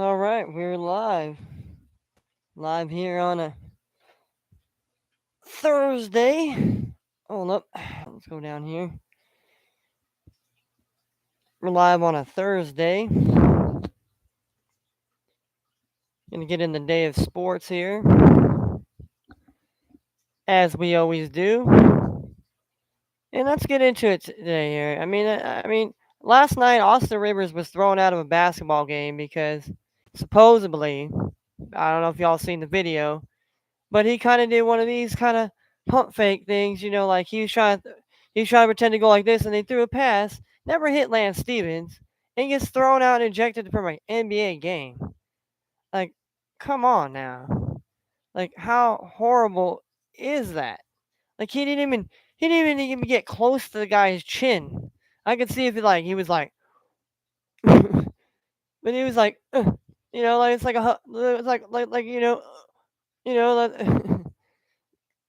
All right, we're live. Live here on a Thursday. Hold up. Let's go down here. We're live on a Thursday. Gonna get in the day of sports here, as we always do. And let's get into it today here. Last night Austin Rivers was thrown out of a basketball game because supposedly, I don't know if y'all seen the video, but he kind of did one of these kind of pump fake things, like he was trying to pretend to go like this, and they threw a pass, never hit Lance Stevens, and gets thrown out and ejected from an NBA game. Like, come on now, like how horrible is that? Like he didn't even get close to the guy's chin. I could see if he was like, but he was like, like it's like it's like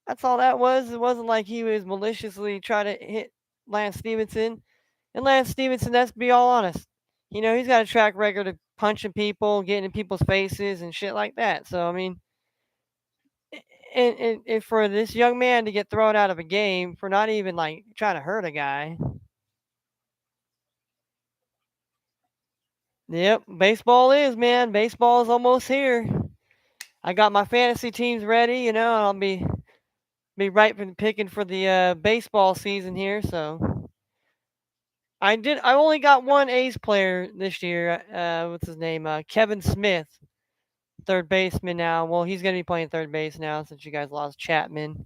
that's all that was. It wasn't like he was maliciously trying to hit Lance Stevenson. And Lance Stevenson, let's be all honest, he's got a track record of punching people, getting in people's faces, and shit like that. So, I mean, and for this young man to get thrown out of a game for not even like trying to hurt a guy. Yep, baseball is, man. Baseball is almost here. I got my fantasy teams ready, and I'll be right picking for the baseball season here. So I only got one A's player this year. What's his name? Kevin Smith, third baseman now. Well, he's gonna be playing third base now since you guys lost Chapman,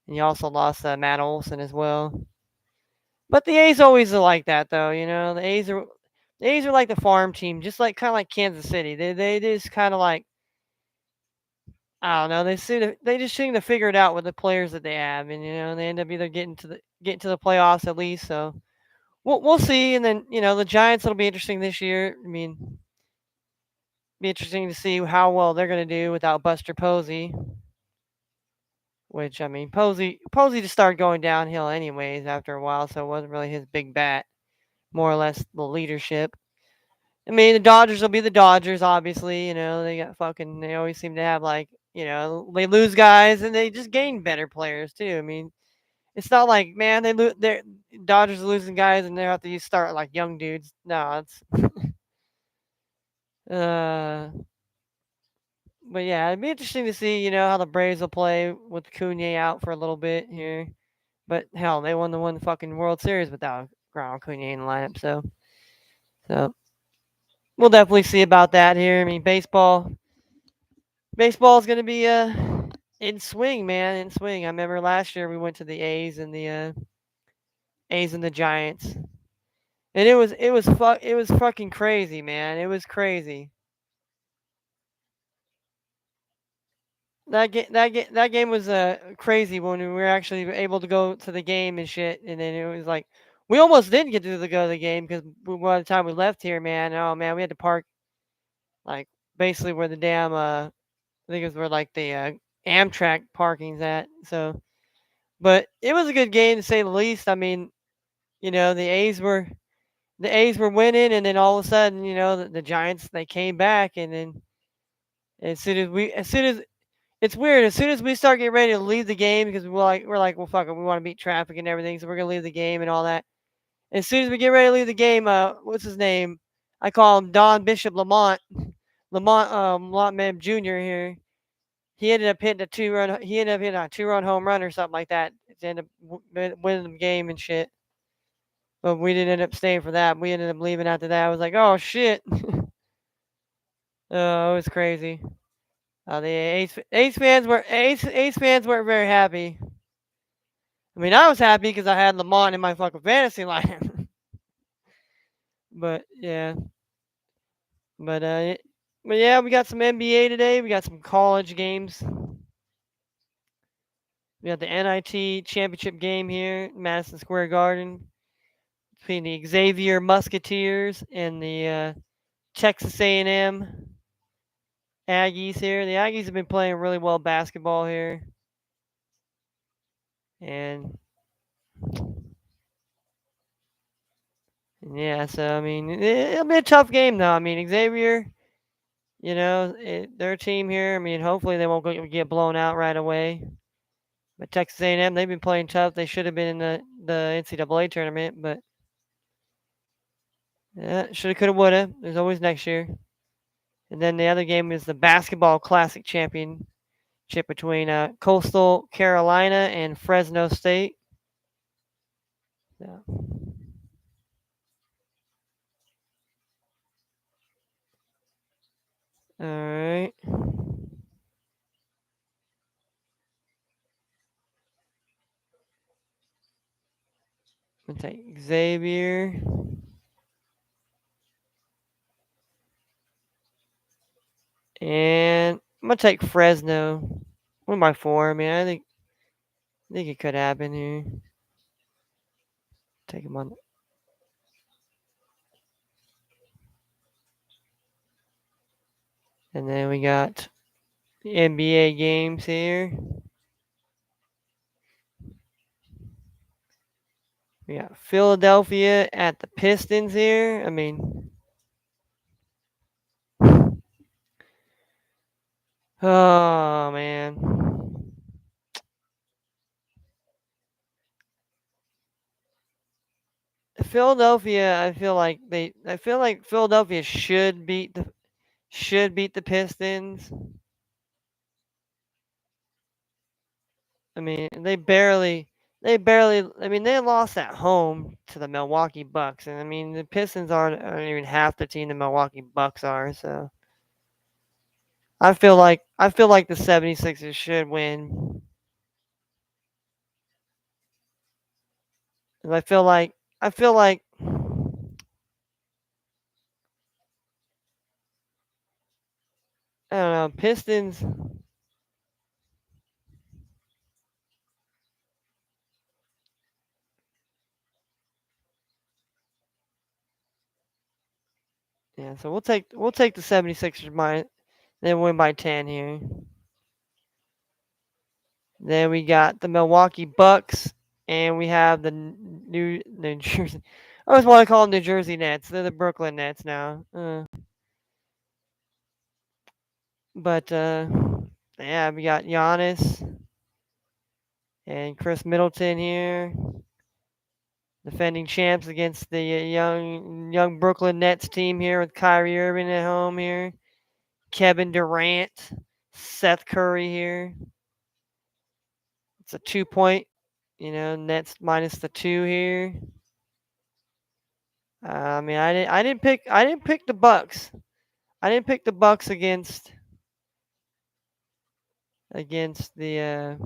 and you also lost Matt Olson as well. But the A's always are like that, though. The A's are like the farm team, just like kind of like Kansas City. They just kind of like, I don't know. They just seem to figure it out with the players that they have, and they end up either getting to the playoffs at least. So we'll see. And then the Giants will be interesting this year. I mean, be interesting to see how well they're going to do without Buster Posey. Which, I mean, Posey just started going downhill anyways after a while, so it wasn't really his big bat. More or less the leadership. I mean, the Dodgers will be the Dodgers, obviously. They always seem to have like, they lose guys and they just gain better players too. I mean, it's not like, man, their Dodgers are losing guys and they have to start like young dudes. No, it's uh but yeah, it'd be interesting to see, how the Braves will play with Cunha out for a little bit here. But hell, they won the one fucking World Series without Ronald Cunha in the lineup, so we'll definitely see about that here. I mean, baseball is gonna be in swing, man, in swing. I remember last year we went to the A's and the Giants, and it was fucking crazy, man. It was crazy. That game was crazy when we were actually able to go to the game and shit, and then it was like we almost didn't get to go to the game because by the time we left here, man, oh man, we had to park like basically where the damn I think it was where like the Amtrak parking's at. So, but it was a good game to say the least. I mean, the A's were winning, and then all of a sudden, the Giants they came back, and then as soon as it's weird, as soon as we start getting ready to leave the game because we're like, well, fuck it, we want to beat traffic and everything, so we're gonna leave the game and all that. As soon as we get ready to leave the game, what's his name? I call him Don Bishop Lamont Jr. here. He ended up hitting a two-run. He ended up hitting a two-run home run or something like that to end up winning the game and shit. But we didn't end up staying for that. We ended up leaving after that. I was like, oh shit. Oh, it was crazy. The Ace fans weren't very happy. I mean, I was happy because I had Lamont in my fucking fantasy lineup. But yeah, but but yeah, we got some NBA today. We got some college games. We got the NIT championship game here, Madison Square Garden, between the Xavier Musketeers and the Texas A&M Aggies here. The Aggies have been playing really well basketball here, and yeah, so I mean, it'll be a tough game though. I mean, Xavier, You know, their team here. I mean, hopefully they won't get blown out right away. But Texas A&M, they've been playing tough. They should have been in the NCAA tournament, but yeah, shoulda, coulda, woulda. There's always next year. And then the other game is the basketball classic championship between Coastal Carolina and Fresno State. Yeah. All right. I'm gonna take Xavier. And I'm gonna take Fresno. 1-4. I mean, I think it could happen here. Take him on. And then we got the NBA games here. We got Philadelphia at the Pistons here. I mean, oh man. Philadelphia, I feel like Philadelphia should beat the Pistons. I mean, I mean, they lost at home to the Milwaukee Bucks, and I mean, the Pistons aren't even half the team the Milwaukee Bucks are. So I feel like the 76ers should win. And I feel like I don't know, Pistons. Yeah, so we'll take the 76ers minus, then win by 10 here. Then we got the Milwaukee Bucks, and we have the New Jersey. I always want to call them New Jersey Nets. They're the Brooklyn Nets now. But yeah, we got Giannis and Chris Middleton here, defending champs against the young Brooklyn Nets team here with Kyrie Irving at home here, Kevin Durant, Seth Curry here. It's a 2-point, Nets minus the 2 here. I mean, I didn't pick the Bucks. I didn't pick the Bucks against the.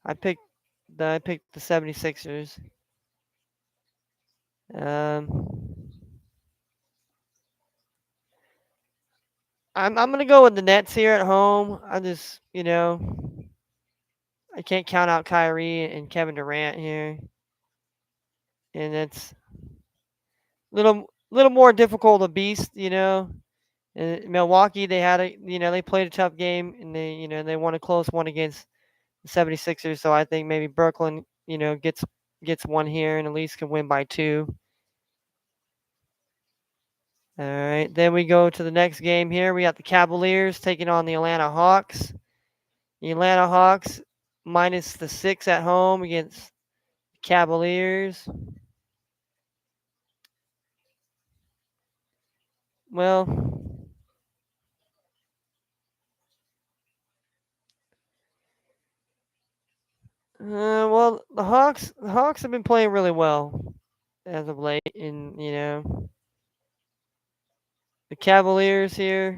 I picked the 76ers. Um, I'm gonna go with the Nets here at home. I can't count out Kyrie and Kevin Durant here, and it's little more difficult a beast. In Milwaukee, they played a tough game, and they won a close one against the 76ers. So I think maybe Brooklyn, gets one here and at least can win by 2. All right, then we go to the next game here. We got the Cavaliers taking on the Atlanta Hawks. The Atlanta Hawks minus the 6 at home against the Cavaliers. Well, the Hawks have been playing really well as of late, and the Cavaliers here.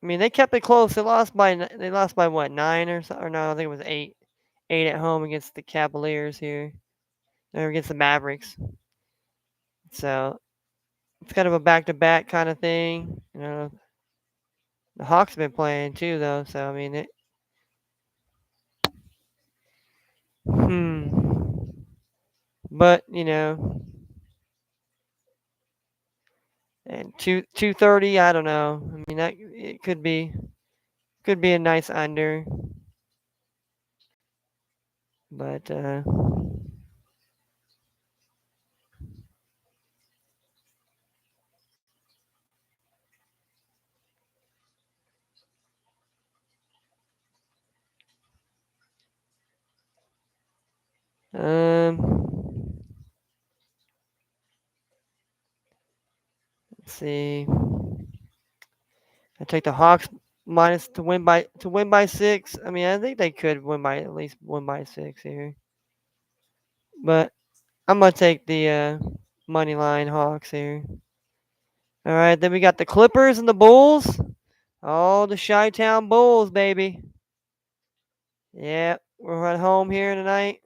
I mean, they kept it close. They lost by what, 9 or so, or no? I think it was 8. 8 at home against the Cavaliers here, or against the Mavericks. So it's kind of a back-to-back kind of thing. The Hawks have been playing too, though. So I mean, hmm. But and 230. I don't know. I mean, that it could be a nice under, but Let's see. I take the Hawks minus to win by 6. I mean, I think they could win by at least 1 by 6 here, but I'm gonna take the money line Hawks here. All right, then we got the Clippers and the Bulls. Oh, the Chi-Town Bulls, baby. Yeah, we're at home here tonight.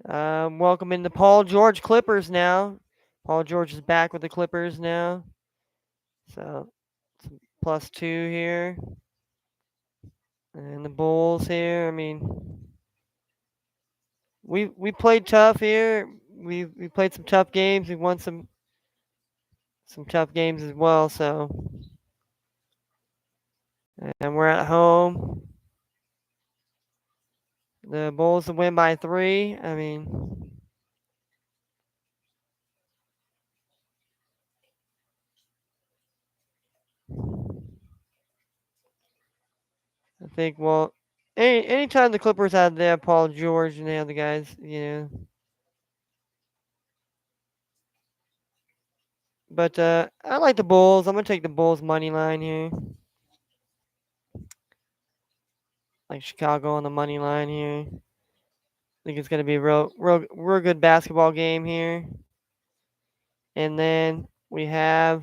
Welcoming the Paul George Clippers now. Paul George is back with the Clippers now. So +2 here. And the Bulls here. I mean, we played tough here. We played some tough games. We won some tough games as well. So, and we're at home. The Bulls to win by 3. I mean, I think anytime the Clippers have their Paul George and the other guys, But I like the Bulls. I'm gonna take the Bulls money line here. Like Chicago on the money line here. I think it's gonna be a real good basketball game here. And then we have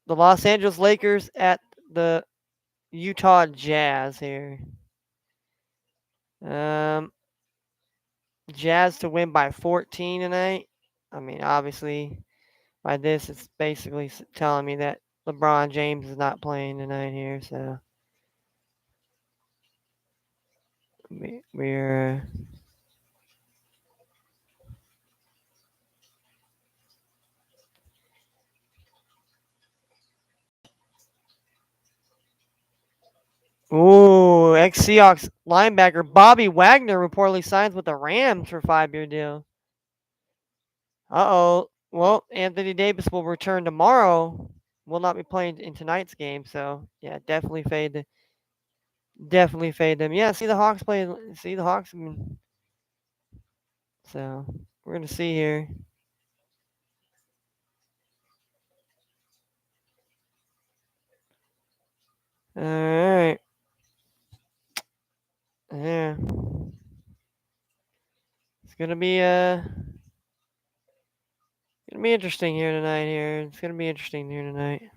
the Los Angeles Lakers at the Utah Jazz here. Um, Jazz to win by 14 tonight. I mean, obviously, by this, it's basically telling me that LeBron James is not playing tonight here. So we're ooh, ex-Seahawks linebacker Bobby Wagner reportedly signs with the Rams for a 5-year deal. Uh-oh. Well, Anthony Davis will return tomorrow. Will not be playing in tonight's game, so yeah, definitely fade them. Yeah, see the Hawks play. See the Hawks. So we're gonna see here. All right. Yeah. It's gonna be interesting here tonight. Here, it's gonna be interesting here tonight.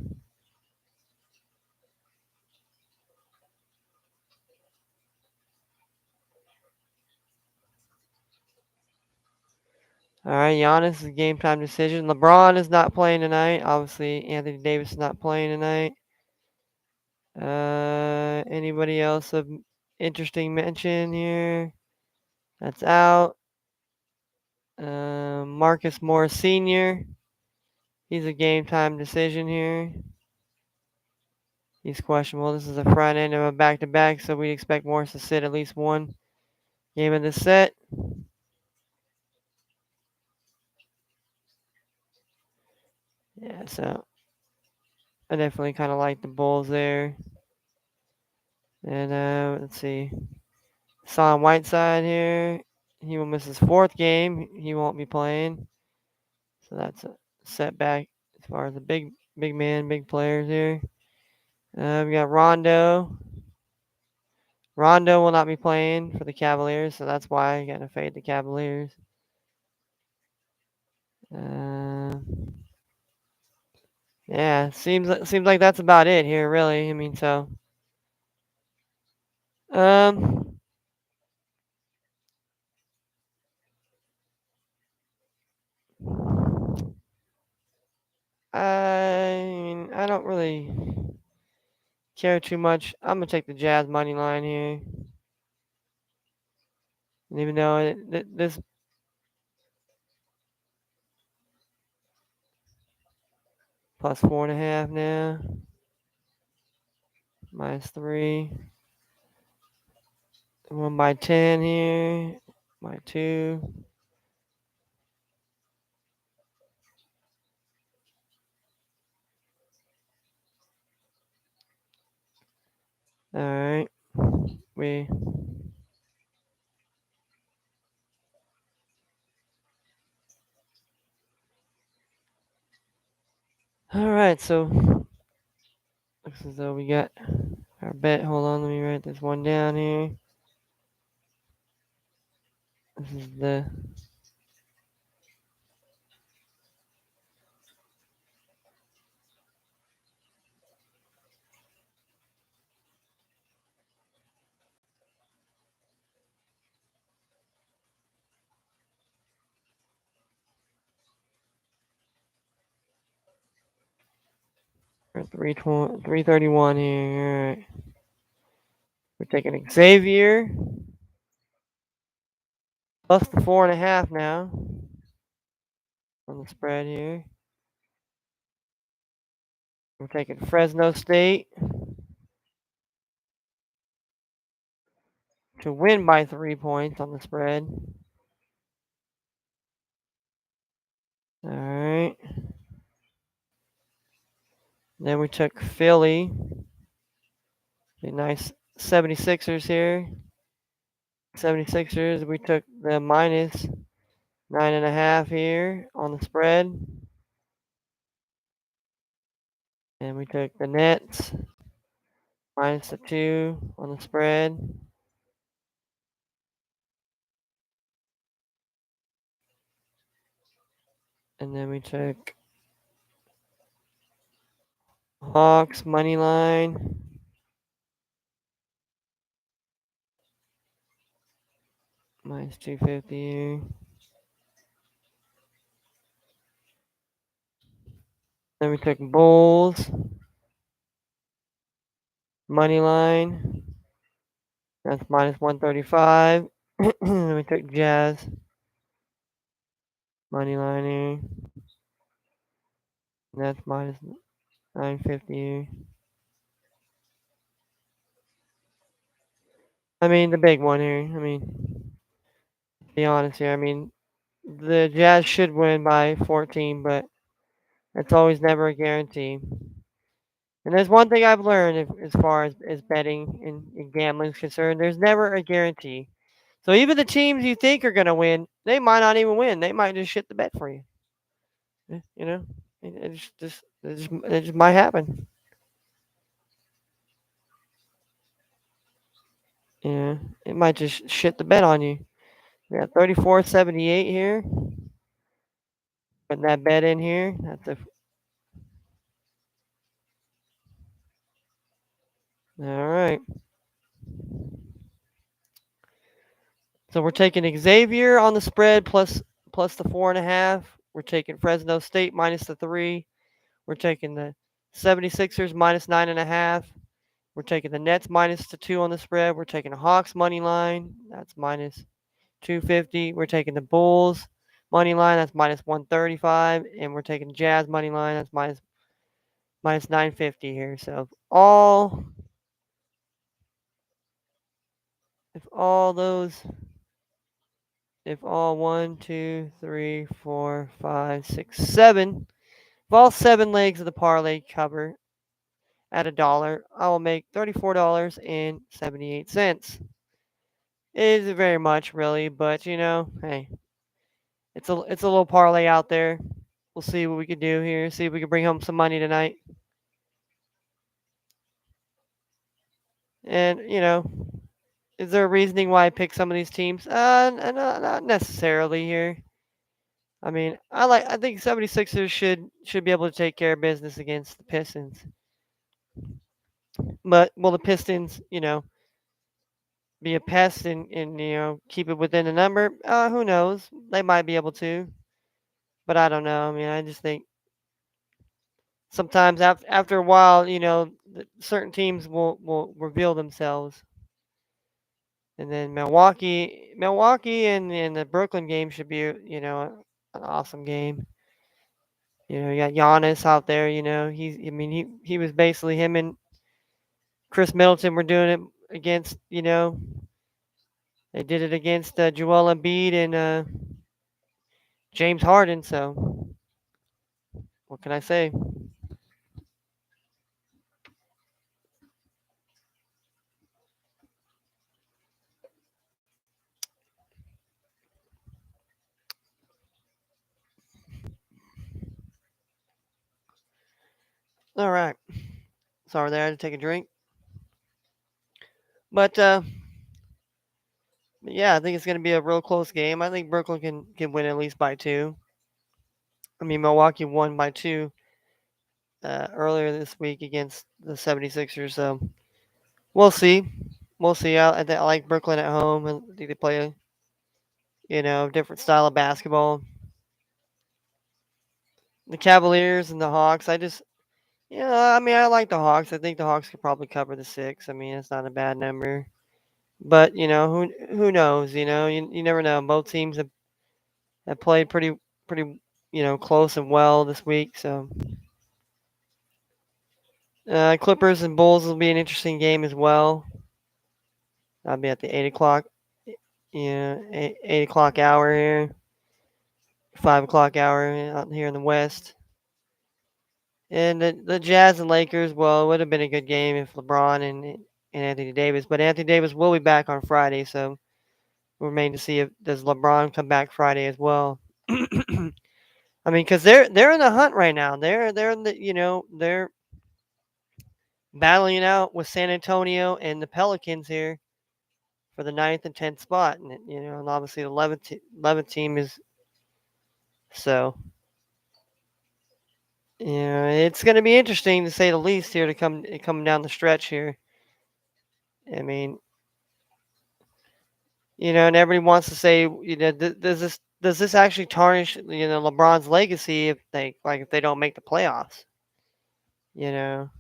All right, Giannis is a game time decision. LeBron is not playing tonight. Obviously, Anthony Davis is not playing tonight. Anybody else of interesting mention here? That's out. Marcus Morris Sr. He's a game time decision here. He's questionable. This is a front end of a back to back, so we expect Morris to sit at least one game of the set. Yeah, so I definitely kind of like the Bulls there. And let's see. Hassan Whiteside here. He will miss his 4th game. He won't be playing. So that's a setback as far as the big man, big players here. We got Rondo. Rondo will not be playing for the Cavaliers, so that's why I gotta fade the Cavaliers. Uh, yeah, seems like that's about it here, really. I mean, so um, I don't really care too much. I'm gonna take the Jazz money line here, and even though this +4.5 now, -3, 1 by 10 here, by 2. All right, we right, so looks as though we got our bet. Hold on, let me write this one down here. This is the We're 331 here. All right. We're taking Xavier plus the 4.5 now on the spread here. We're taking Fresno State to win by 3 points on the spread. All right. Then we took Philly. A nice 76ers here. 76ers. We took the minus 9.5 here on the spread. And we took the Nets minus the 2 on the spread. And then we took Hawks money line. Minus 250 here. Then we took Bulls money line. That's minus 135. Then we took Jazz money line here. And that's minus 950 here. I mean, the big one here. I mean, to be honest here. I mean, the Jazz should win by 14, but that's always never a guarantee. And there's one thing I've learned as far as betting and gambling is concerned. There's never a guarantee. So even the teams you think are going to win, they might not even win. They might just shit the bet for you. You know, it just might happen. Yeah, it might just shit the bet on you. We got 34.78 here. Putting that bet in here. That's a. All right. So we're taking Xavier on the spread plus the 4.5. We're taking Fresno State minus the 3. We're taking the 76ers minus 9.5. We're taking the Nets minus the 2 on the spread. We're taking the Hawks money line. That's minus 250. We're taking the Bulls money line. That's minus 135. And we're taking Jazz money line. That's minus 950 here. So if all those if all 1, 2, 3, 4, 5, 6, 7, if all 7 legs of the parlay cover at $1, I will make $34.78. It isn't very much really, but hey, it's a little parlay out there. We'll see what we can do here. See if we can bring home some money tonight. And is there a reasoning why I picked some of these teams? Not necessarily here. I mean, I think 76ers should be able to take care of business against the Pistons. But will the Pistons, be a pest and keep it within the number? Who knows? They might be able to, but I don't know. I mean, I just think sometimes after a while, certain teams will reveal themselves. And then Milwaukee and the Brooklyn game should be, an awesome game. You got Giannis out there. He was basically him and Chris Middleton were doing it against. They did it against Joel Embiid and James Harden. So what can I say? All right. Sorry there, I had to take a drink. But yeah, I think it's going to be a real close game. I think Brooklyn can win at least by 2. I mean, Milwaukee won by 2 earlier this week against the 76ers. So we'll see. We'll see. I like Brooklyn at home. I think they play a different style of basketball. The Cavaliers and the Hawks. I mean, I like the Hawks. I think the Hawks could probably cover the 6. I mean, it's not a bad number. But who knows? You never know. Both teams have played pretty close and well this week. So Clippers and Bulls will be an interesting game as well. I'll be at the 8 o'clock, 8 o'clock hour here, 5 o'clock hour out here in the West. And the Jazz and Lakers, well, it would have been a good game if LeBron and Anthony Davis, but Anthony Davis will be back on Friday, so we'll remain to see if does LeBron come back Friday as well. I mean, because they're in the hunt right now. They're in they're battling it out with San Antonio and the Pelicans here for the 9th and 10th spot, and obviously the 11th team is so. Yeah, it's going to be interesting to say the least here to come down the stretch here. I mean, and everybody wants to say, does this actually tarnish LeBron's legacy if they don't make the playoffs? You know,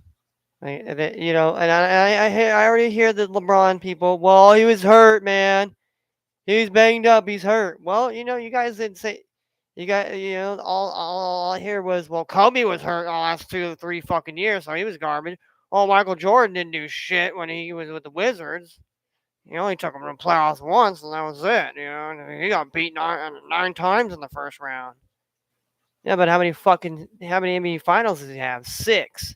and I already hear the LeBron people. Well, he was hurt, man. He's banged up. He's hurt. Well, you guys didn't say. You got all I hear was, well, Kobe was hurt the last 2 or 3 fucking years, so he was garbage. Oh, Michael Jordan didn't do shit when he was with the Wizards. He only took them to the playoffs once, and that was it. And he got beat 9 times in the first round. Yeah, but how many NBA finals does he have? 6.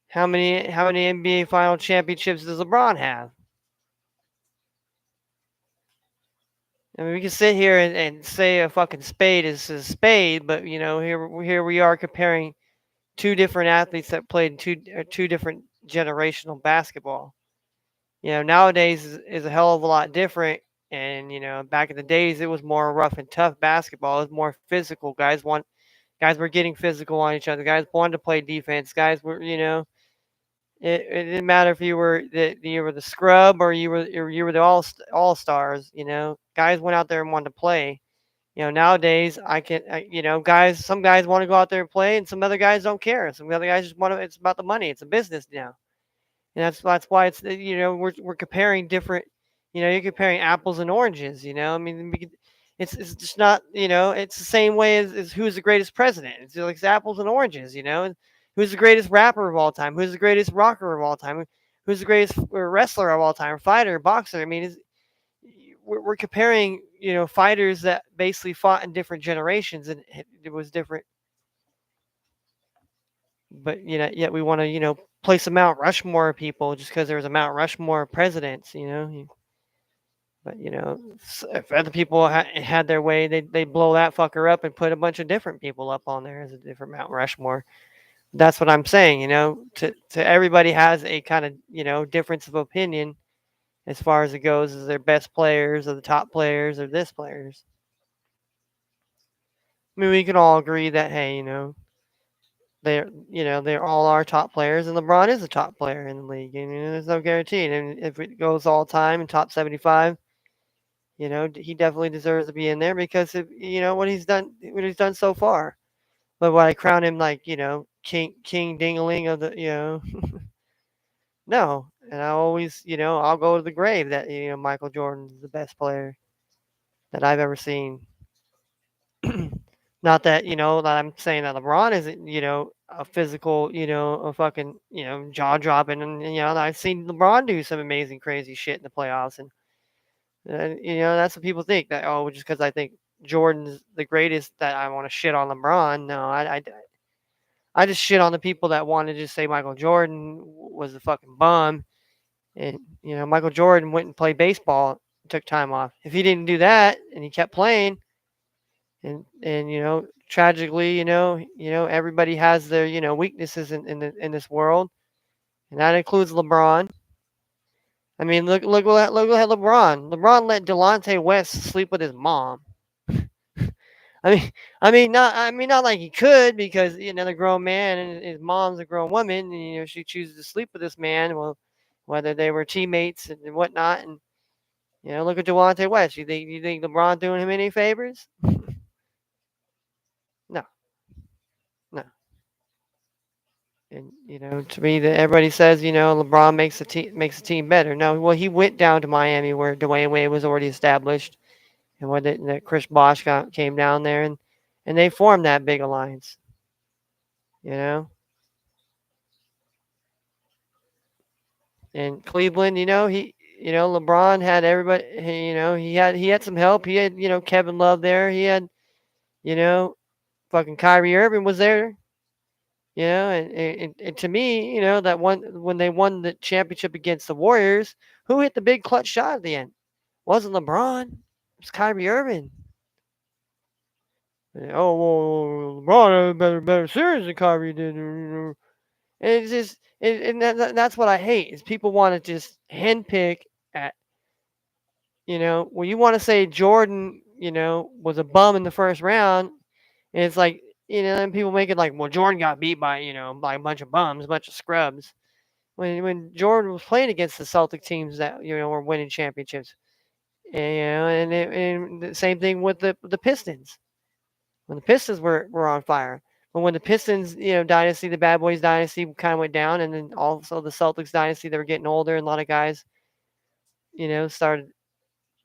How many NBA final championships does LeBron have? I mean, we can sit here and say a fucking spade is a spade, but here we are comparing 2 different athletes that played two different generational basketball. Nowadays is a hell of a lot different. And back in the days, it was more rough and tough basketball. It was more physical. Guys were getting physical on each other. Guys wanted to play defense. Guys were, it didn't matter if you were the scrub or you were the all stars. Guys went out there and wanted to play. Nowadays some guys want to go out there and play, and some other guys don't care. Some other guys just want to. It's about the money. It's a business now. And that's why it's we're comparing different, you're comparing apples and oranges. I mean, it's just not, it's the same way as who's the greatest president. It's like apples and oranges. And who's the greatest rapper of all time? Who's the greatest rocker of all time? Who's the greatest wrestler of all time? Fighter, boxer. I mean, we're comparing fighters that basically fought in different generations, and it was different. But yet we want to place a Mount Rushmore of people just because there was a Mount Rushmore of presidents. But if other people had their way, they blow that fucker up and put a bunch of different people up on there as a different Mount Rushmore. That's what I'm saying. To everybody has a kind of difference of opinion as far as it goes, as their best players or the top players or this players. I mean, we can all agree that hey, they're all our top players, and LeBron is a top player in the league. And there's no guarantee. And if it goes all time in top 75, he definitely deserves to be in there because of what he's done so far. But when I crown him like King Dingaling of the no, and I always I'll go to the grave that Michael Jordan is the best player that I've ever seen. Not that that I'm saying that LeBron isn't a physical a fucking jaw dropping, and I've seen LeBron do some amazing crazy shit in the playoffs, and that's what people think that just because I think Jordan's the greatest that I want to shit on LeBron. No, I just shit on the people that want to just say Michael Jordan was a fucking bum, and Michael Jordan went and played baseball, took time off. If he didn't do that and he kept playing, And tragically, everybody has their weaknesses in this world, and that includes LeBron. I mean, look at LeBron. LeBron let Delonte West sleep with his mom. I mean, not like he could, because the grown man and his mom's a grown woman, and she chooses to sleep with this man. Well, whether they were teammates and whatnot, and look at Delonte West. You think LeBron doing him any favors? No, no. And to me, that everybody says LeBron makes the team better. No, well, he went down to Miami where Dwayne Wade was already established, and when that Chris Bosh came down there, and they formed that big alliance. You know, and Cleveland, LeBron had everybody. He had some help. He had Kevin Love there. He had you know fucking Kyrie Irving was there. And to me, that one when they won the championship against the Warriors, who hit the big clutch shot at the end? Wasn't LeBron? It was Kyrie Irving. Oh, well, LeBron had a better series than Kyrie did. And it's just, and that's what I hate is people want to just handpick at, when you want to say Jordan, was a bum in the first round, and it's like, and people make it like, well, Jordan got beat by a bunch of bums, a bunch of scrubs. When Jordan was playing against the Celtic teams that were winning championships, and the same thing with the Pistons when the Pistons were on fire. But when the Pistons dynasty, the Bad Boys dynasty kind of went down, and then also the Celtics dynasty, they were getting older, and a lot of guys started,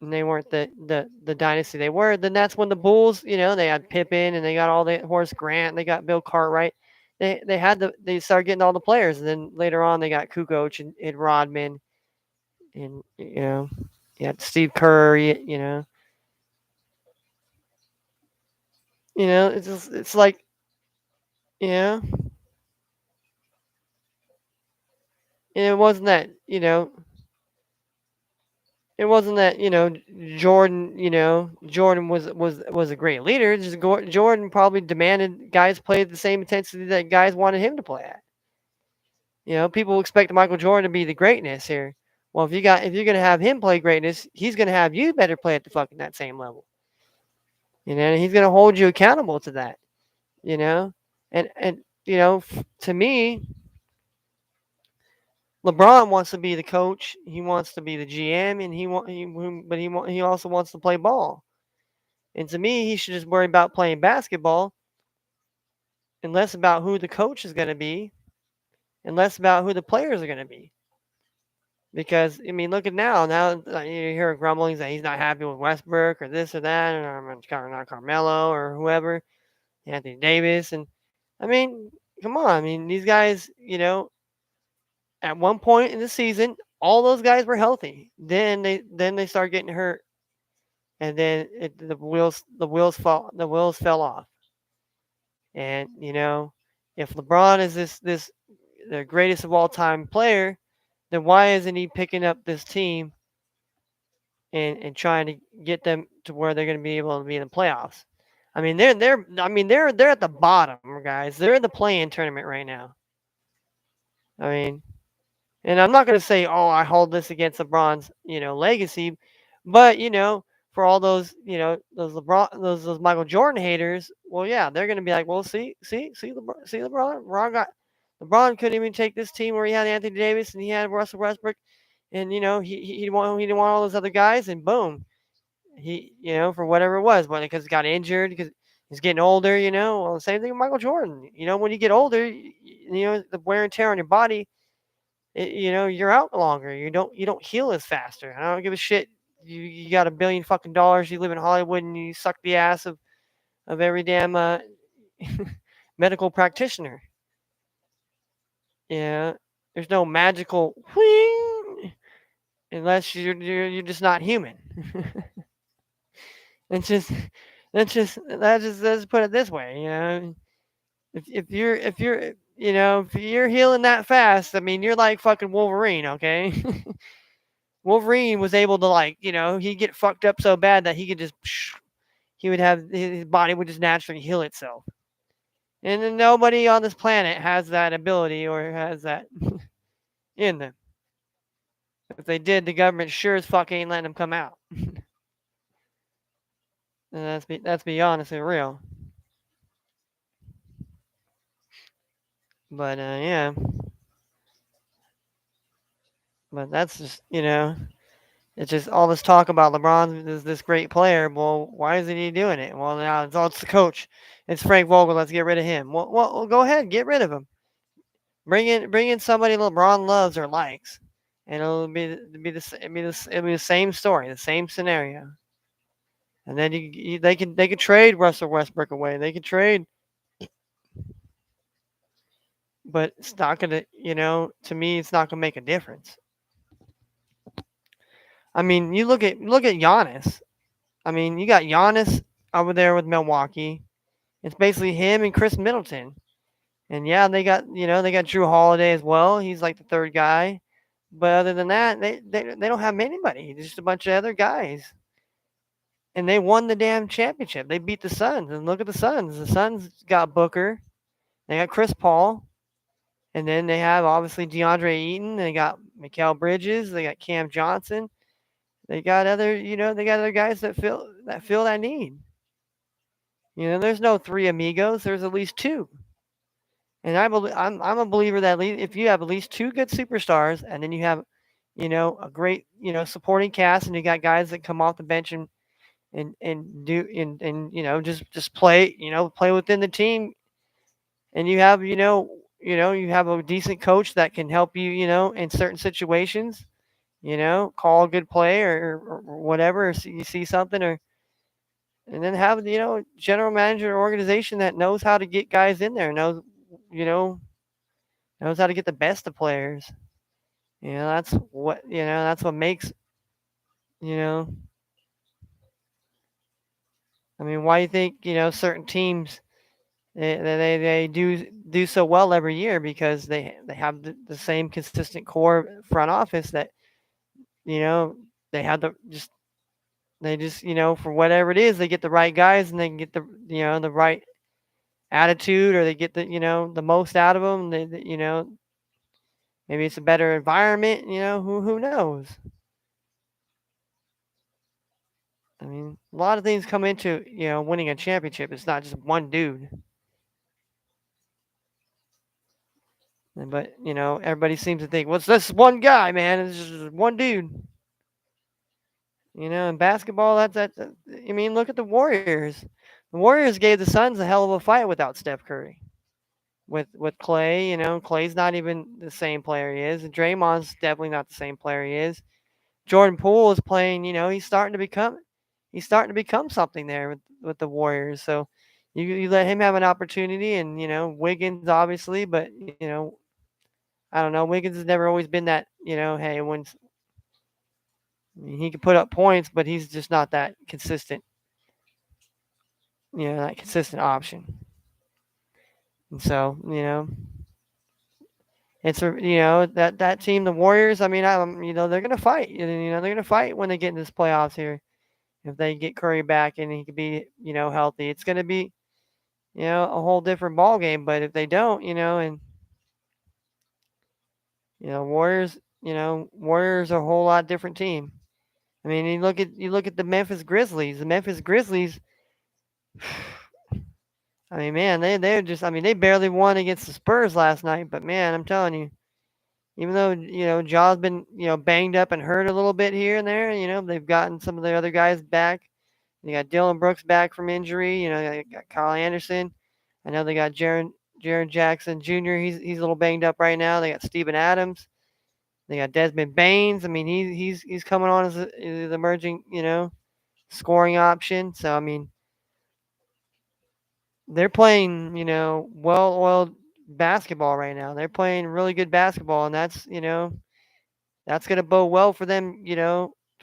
and they weren't the dynasty they were. Then that's when the Bulls, they had Pippen, and they got all the Horace Grant, they got Bill Cartwright. They started getting all the players, and then later on they got Kukoc and Rodman, and you had Steve Kerr. It's like you know, and it wasn't that Jordan was a great leader. Just Jordan probably demanded guys play at the same intensity that guys wanted him to play at. People expect Michael Jordan to be the greatness here. Well, if you're gonna have him play greatness, he's gonna have you better play at the fucking that same level. And he's gonna hold you accountable to that. You know, and to me, LeBron wants to be the coach. He wants to be the GM, and he also wants to play ball. And to me, he should just worry about playing basketball, and less about who the coach is going to be, and less about who the players are going to be. Because look at now. Now you hear grumblings that he's not happy with Westbrook or this or that, or not Carmelo or whoever, Anthony Davis, and come on. These guys, at one point in the season, all those guys were healthy. Then they start getting hurt, and then the wheels fell off. And if LeBron is this the greatest of all time player, then why isn't he picking up this team and trying to get them to where they're going to be able to be in the playoffs? They're at the bottom, guys. They're in the play-in tournament right now. And I'm not going to say, oh, I hold this against LeBron's, legacy, but for all those, those LeBron, those Michael Jordan haters, well, yeah, they're going to be like, well, LeBron couldn't even take this team where he had Anthony Davis and he had Russell Westbrook, and he didn't want all those other guys, and boom, he for whatever it was, but because he got injured, because he's getting older, well, the same thing with Michael Jordan. When you get older, the wear and tear on your body. You're out longer. You don't heal as faster. I don't give a shit. You got $1 billion fucking dollars. You live in Hollywood and you suck the ass of every damn medical practitioner. Yeah, there's no magical whing unless you're just not human. It's just let's put it this way. If you're healing that fast, you're like fucking Wolverine, okay? Wolverine was able to he'd get fucked up so bad that he could just he would have his body would just naturally heal itself. And then nobody on this planet has that ability or has that in them. If they did, the government sure as fuck ain't letting them come out. And that's be honest and real. But yeah, but that's just it's just all this talk about LeBron is this great player. Well, why isn't he doing it? Well, now it's the coach. It's Frank Vogel. Let's get rid of him. Well, go ahead, get rid of him. Bring in somebody LeBron loves or likes, and it'll be the same story, the same scenario. And then they could trade Russell Westbrook away. They could trade, but it's not gonna. To me, it's not gonna make a difference. I mean, you look at Giannis. I mean, you got Giannis over there with Milwaukee. It's basically him and Chris Middleton. And yeah, they got Drew Holiday as well. He's like the third guy. But other than that, they don't have anybody. Just a bunch of other guys. And they won the damn championship. They beat the Suns. And look at the Suns. The Suns got Booker. They got Chris Paul. And then they have obviously DeAndre Ayton. They got Mikal Bridges. They got Cam Johnson. They got other guys that fill that need. There's no three amigos. There's at least two. And I'm a believer that if you have at least two good superstars, and then you have, a great, supporting cast, and you got guys that come off the bench and do and just play within the team, and you have a decent coach that can help you, in certain situations, call a good play or whatever, or you see something, and then have general manager or organization that knows how to get guys in there, you know knows how to get the best of players. That's what makes, you know, I mean, why do you think, certain teams they do so well every year because they have the same consistent core front office that, you know, they have for whatever it is, they get the right guys and they can get the right attitude, or they get the most out of them. Maybe it's a better environment, who knows? I mean, a lot of things come into, winning a championship. It's not just one dude. But, everybody seems to think, what's this one guy, man? It's just one dude. In basketball, I mean, look at the Warriors. The Warriors gave the Suns a hell of a fight without Steph Curry. With Clay, Clay's not even the same player he is. And Draymond's definitely not the same player he is. Jordan Poole is playing, he's starting to become something there with the Warriors. So you let him have an opportunity, and Wiggins obviously, but I don't know. Wiggins has never always been that, hey, he can put up points, but he's just not that consistent, that consistent option. And so, it's that team, the Warriors. I mean, they're gonna fight. They're gonna fight when they get into this playoffs here. If they get Curry back and he can be, healthy, it's gonna be, a whole different ball game. But if they don't, and Warriors, Warriors are a whole lot different team. I mean, you look at the Memphis Grizzlies. The Memphis Grizzlies. I mean, man, they're just. I mean, they barely won against the Spurs last night. But man, I'm telling you, even though Jaw's been banged up and hurt a little bit here and there, they've gotten some of the other guys back. They got Dylan Brooks back from injury. They got Kyle Anderson. I know they got Jaren Jackson Jr. He's a little banged up right now. They got Steven Adams. They got Desmond Baines. I mean, he's coming on as an emerging scoring option. So I mean, they're playing well-oiled basketball right now. They're playing really good basketball, and that's going to bode well for them.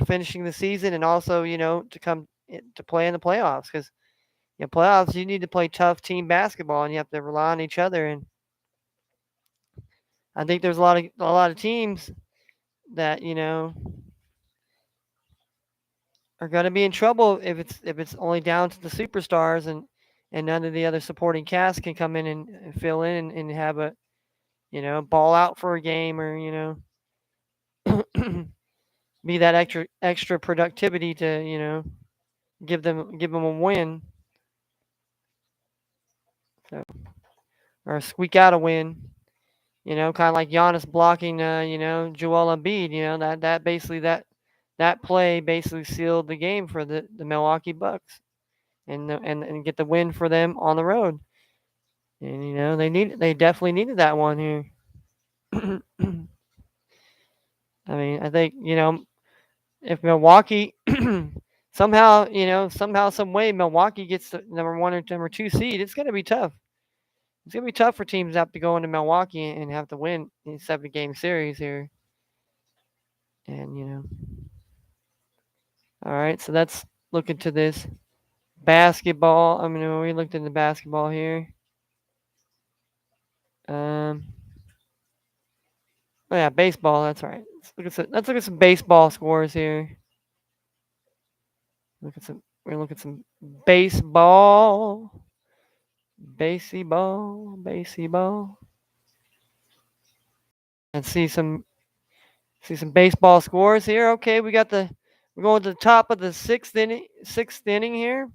Finishing the season, and also to come to play in the playoffs, because playoffs, you need to play tough team basketball, and you have to rely on each other. And I think there's a lot of teams that are going to be in trouble if it's only down to the superstars and none of the other supporting cast can come in and fill in and have a ball out for a game or be that extra productivity to give them a win, so, or squeak out a win. Kind of like Giannis blocking Joel Embiid. That basically that play basically sealed the game for the Milwaukee Bucks and get the win for them on the road. And they definitely needed that one here. I mean, I think if Milwaukee somehow some way Milwaukee gets the number 1 or number 2 seed, it's gonna be tough. It's gonna be tough for teams to have to go into Milwaukee and have to win a 7-game series here. And all right, so let's look into this basketball. I mean, we looked into basketball here. Oh yeah, baseball. That's right. Let's look at some baseball scores here. We're gonna look at some baseball, baseball, and see some baseball scores here. Okay, we're going to the top of the sixth inning here.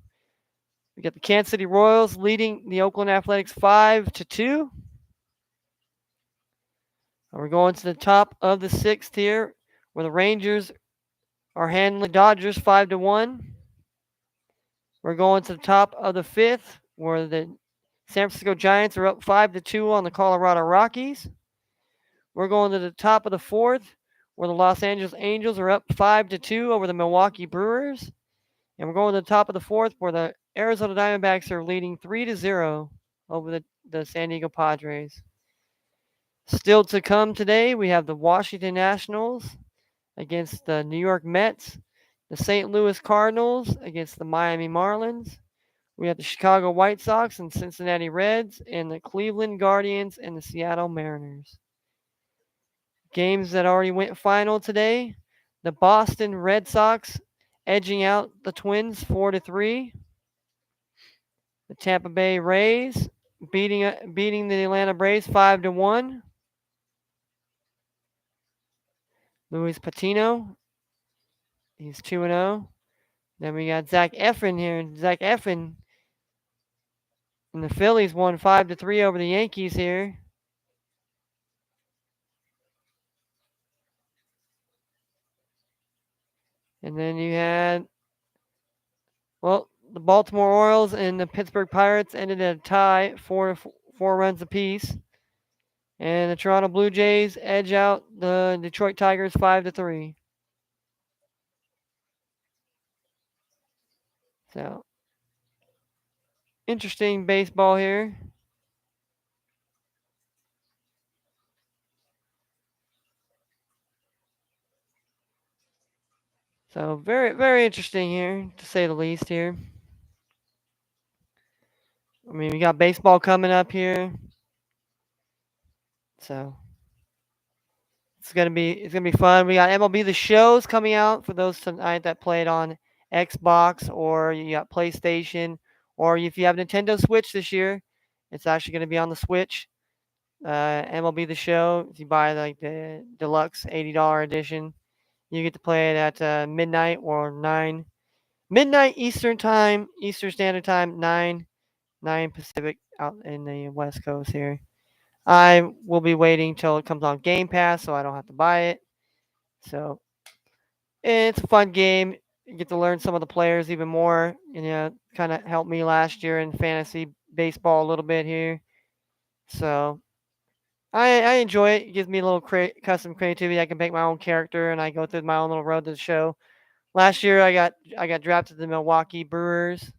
We got the Kansas City Royals leading the Oakland Athletics 5-2. We're going to the top of the sixth here, where the Rangers are handling the Dodgers 5-1. We're going to the top of the fifth, where the San Francisco Giants are up 5-2 on the Colorado Rockies. We're going to the top of the fourth, where the Los Angeles Angels are up 5-2 over the Milwaukee Brewers. And we're going to the top of the fourth, where the Arizona Diamondbacks are leading 3-0 over the San Diego Padres. Still to come today, we have the Washington Nationals against the New York Mets, the St. Louis Cardinals against the Miami Marlins. We have the Chicago White Sox and Cincinnati Reds, and the Cleveland Guardians and the Seattle Mariners. Games that already went final today, the Boston Red Sox edging out the Twins 4-3. The Tampa Bay Rays beating the Atlanta Braves 5-1. Luis Patino, he's 2-0. Then we got Zach Eflin here. Zach Eflin and the Phillies won 5-3 over the Yankees here. And then you had, the Baltimore Orioles and the Pittsburgh Pirates ended at a tie, 4 runs apiece. And the Toronto Blue Jays edge out the Detroit Tigers 5-3. So, interesting baseball here. So, very, very interesting here, to say the least here. I mean, we got baseball coming up here. So, it's gonna be fun. We got MLB The Shows coming out for those tonight that played on Xbox or you got PlayStation, or if you have Nintendo Switch this year, it's actually gonna be on the Switch. MLB The Show. If you buy like the deluxe $80 edition, you get to play it at midnight or midnight Eastern time, Eastern Standard Time, 9 Pacific out in the West Coast here. I will be waiting till it comes on Game Pass so I don't have to buy it. So it's a fun game. You get to learn some of the players even more. Kind of helped me last year in fantasy baseball a little bit here. So I enjoy it. It gives me a little custom creativity. I can make my own character and I go through my own little road to the show. Last year I got drafted to the Milwaukee Brewers.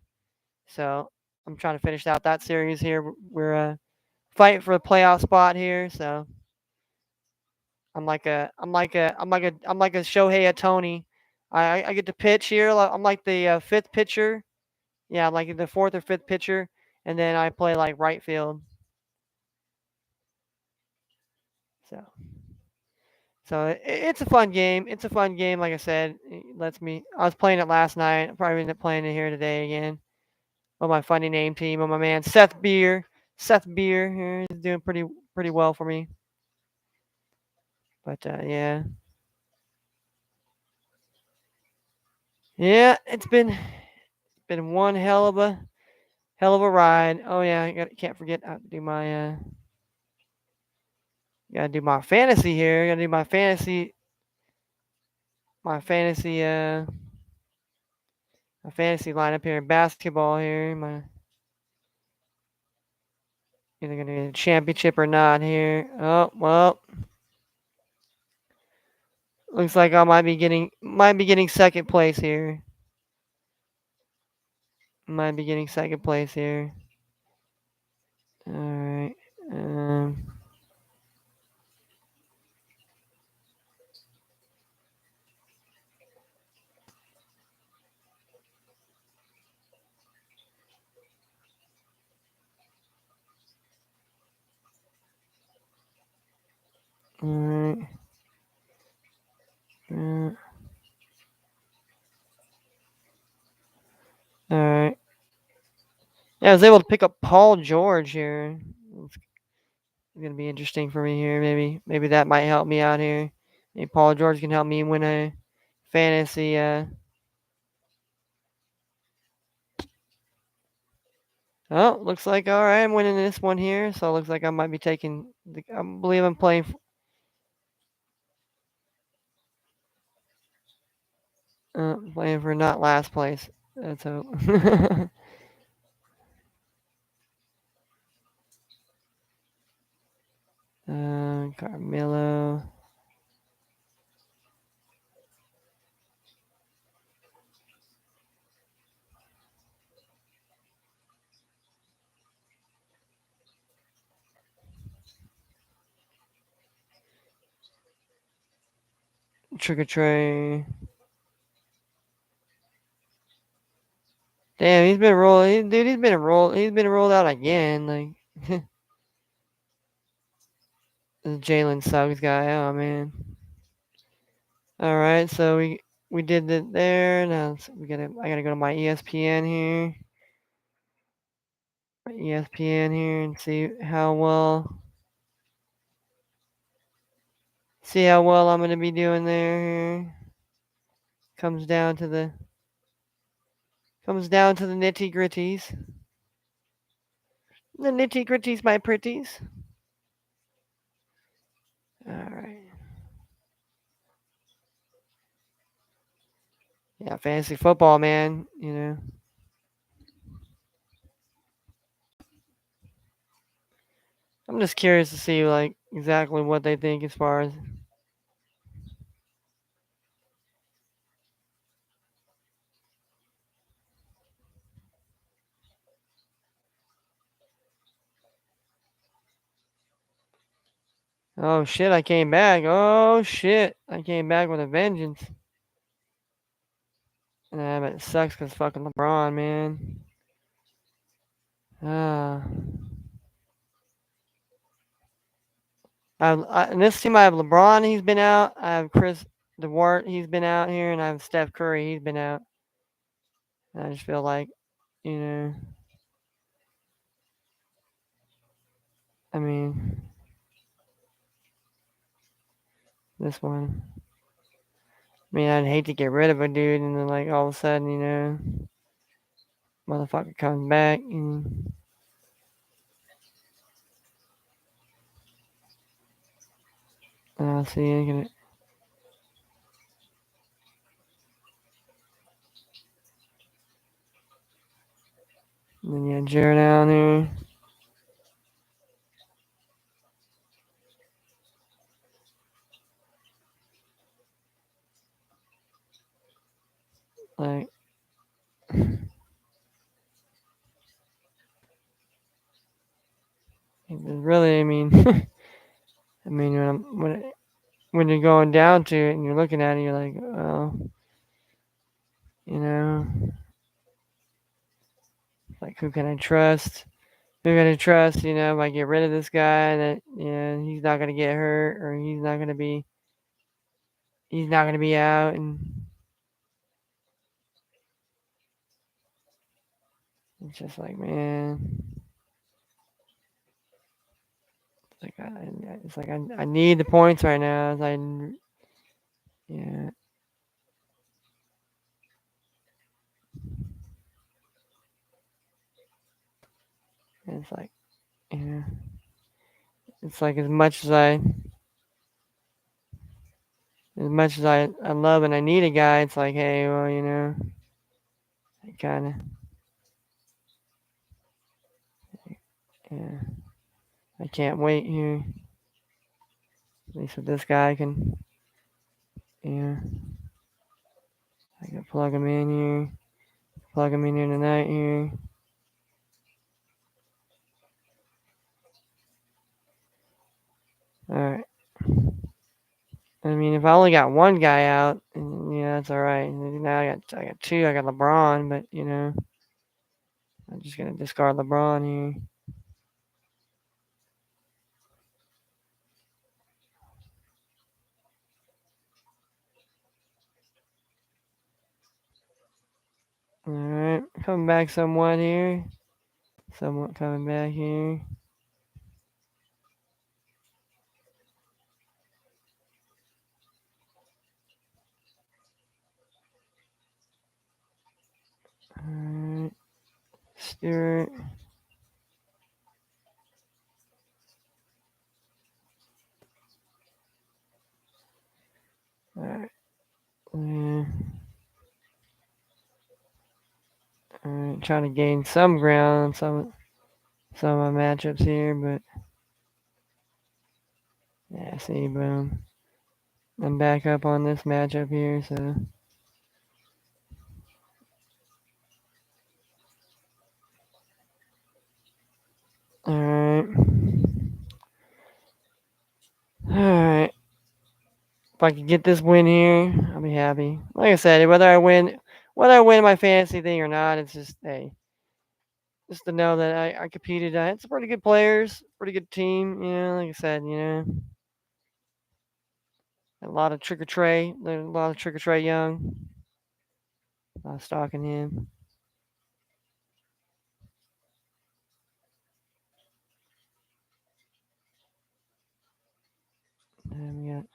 So I'm trying to finish out that series here. We're fighting for a playoff spot here. So I'm like a Shohei Ohtani. I get to pitch here. I'm like the fifth pitcher. Yeah, I'm like the fourth or fifth pitcher, and then I play like right field. So So it's a fun game. It's a fun game. Like I said, it lets me. I was playing it last night. I'll probably end up playing it here today again. On my funny name team, on my man Seth Beer. Seth Beer here is doing pretty well for me. But yeah, yeah, it's been one hell of a ride. Oh yeah, can't forget I have to do my gotta do my fantasy here. Gotta do my fantasy my fantasy lineup here in basketball here. My either gonna get a championship or not here. Oh well, looks like I might be getting second place here. Might be getting second place here. All right. Um. All right. Uh, all right. Yeah, I was able to pick up Paul George here. It's gonna be interesting for me here. Maybe that might help me out here. Maybe Paul George can help me win a fantasy. Oh, looks like all right. I'm winning this one here, so it looks like I might be taking. I believe I'm playing for not last place. Let's hope. Carmelo. Trick or Trey. Damn, he's been rolled. Dude, he's been rolled. He's been rolled out again. Like the Jalen Suggs guy. Oh man. All right, so we did it there. Now I gotta go to my ESPN here. My ESPN here and see how well I'm gonna be doing there. Comes down to the nitty gritties. The nitty gritties, my pretties. All right. Yeah, fantasy football, man. I'm just curious to see like exactly what they think as far as. Oh shit! I came back. Oh shit! I came back with a vengeance. But it sucks because fucking LeBron, man. Ah. In this team, I have LeBron. He's been out. I have Chris DeWart. He's been out here, and I have Steph Curry. He's been out. And I just feel like, you know, I mean, this one. I mean, I'd hate to get rid of a dude, and then like all of a sudden, motherfucker comes back, and see, and then you have Jared Allen here. Like, really, I mean, I mean, when you're going down to it and you're looking at it, you're like, oh, you know, like who can I trust? Who can I trust? If I get rid of this guy, that he's not gonna get hurt or he's not gonna be he's not gonna be out, and it's just like, man, it's like I need the points right now. Yeah, it's like, yeah, it's like as much as I love and I need a guy, it's like, hey, well, I kind of, yeah, I can't wait here. At least with this guy, I can, yeah, I can plug him in here tonight here. All right. I mean, if I only got one guy out, yeah, that's all right. Now I got two. I got LeBron, but I'm just gonna discard LeBron here. All right, coming back somewhat here. Somewhat coming back here. All right, Stewart. All right, yeah. All right, trying to gain some ground on some of my matchups here, but yeah, see, boom. I'm back up on this matchup here, so all right, all right. If I can get this win here, I'll be happy. Like I said, whether I win my fantasy thing or not, it's just hey, just to know that I competed. I had some pretty good players, pretty good team. Like I said, a lot of Trick or Trey, a lot of Trick or Trey Young. I was stalking him. And we got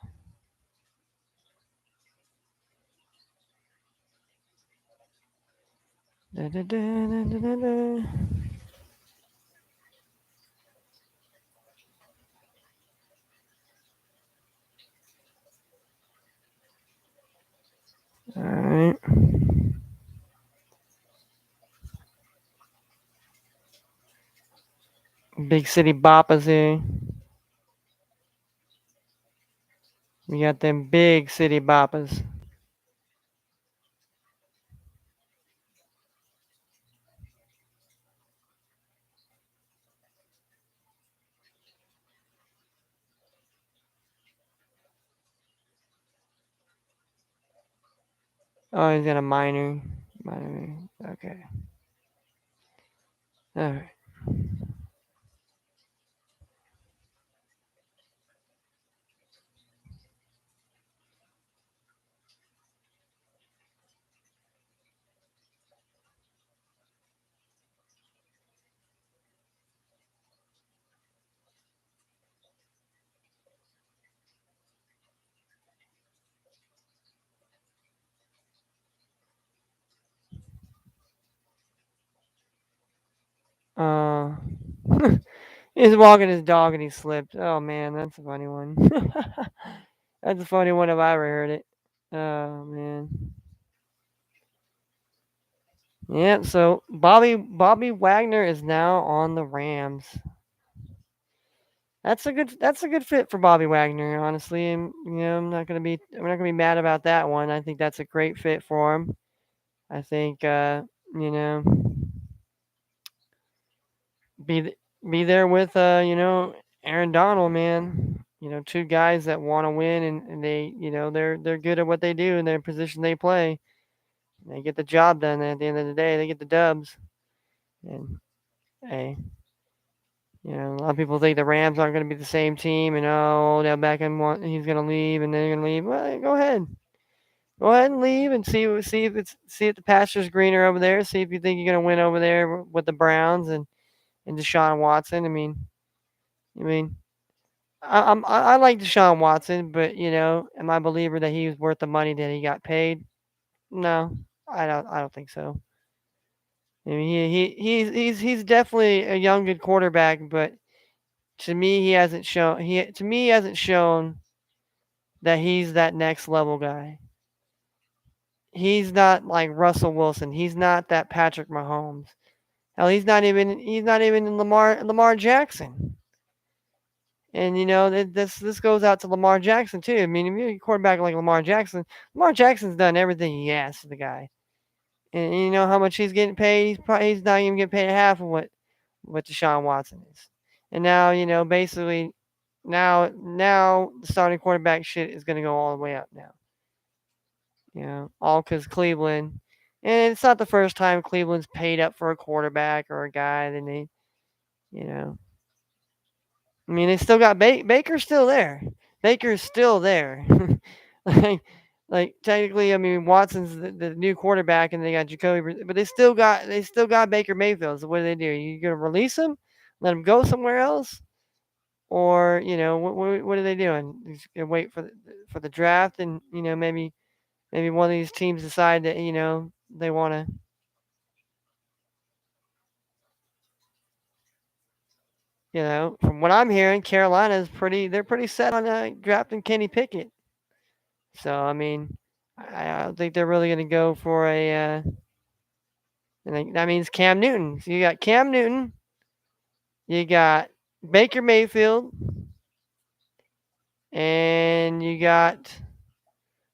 da, da, da, da, da, da, da. All right, big city boppers here. We got them big city boppers. Oh, he's got a minor. Minor. Okay. All right. Uh, he's walking his dog and he slipped. Oh man, that's a funny one. That's a funny one if I ever heard it. Oh man. Yeah, so Bobby Wagner is now on the Rams. That's a good fit for Bobby Wagner, honestly. And I'm not gonna be mad about that one. I think that's a great fit for him. I think you know, be be there with Aaron Donald, man. Two guys that want to win, and they're good at what they do in their position they play. They get the job done. At the end of the day, they get the dubs. And hey, You know, a lot of people think the Rams aren't going to be the same team, and now Beckham he's going to leave, and they're going to leave. Well, go ahead and leave, and see if the pasture's greener over there. See if you think you're going to win over there with the Browns and Deshaun Watson. I mean, I like Deshaun Watson, but am I a believer that he was worth the money that he got paid? No, I don't think so. I mean, he's definitely a young good quarterback, but to me he hasn't shown that he's that next level guy. He's not like Russell Wilson. He's not that Patrick Mahomes. Hell, he's not even Lamar Jackson. And this goes out to Lamar Jackson too. I mean, if you're a quarterback like Lamar Jackson's done everything he asked the guy. And you know how much he's getting paid? He's not even getting paid half of what Deshaun Watson is. And now, basically now the starting quarterback shit is gonna go all the way up now. All because Cleveland. And it's not the first time Cleveland's paid up for a quarterback or a guy. Then you know, I mean, they still got Baker's still there. Baker's still there. like, like technically, I mean, Watson's the new quarterback, and they got Jacoby, but they still got Baker Mayfield. So what do they do? You gonna release him, let him go somewhere else, or what are they doing? Just gonna wait for the draft, and maybe one of these teams decide that they want to. From what I'm hearing, they're pretty set on drafting Kenny Pickett. So I mean, I don't think they're really going to go for and that means Cam Newton. So you got Cam Newton, you got Baker Mayfield, and you got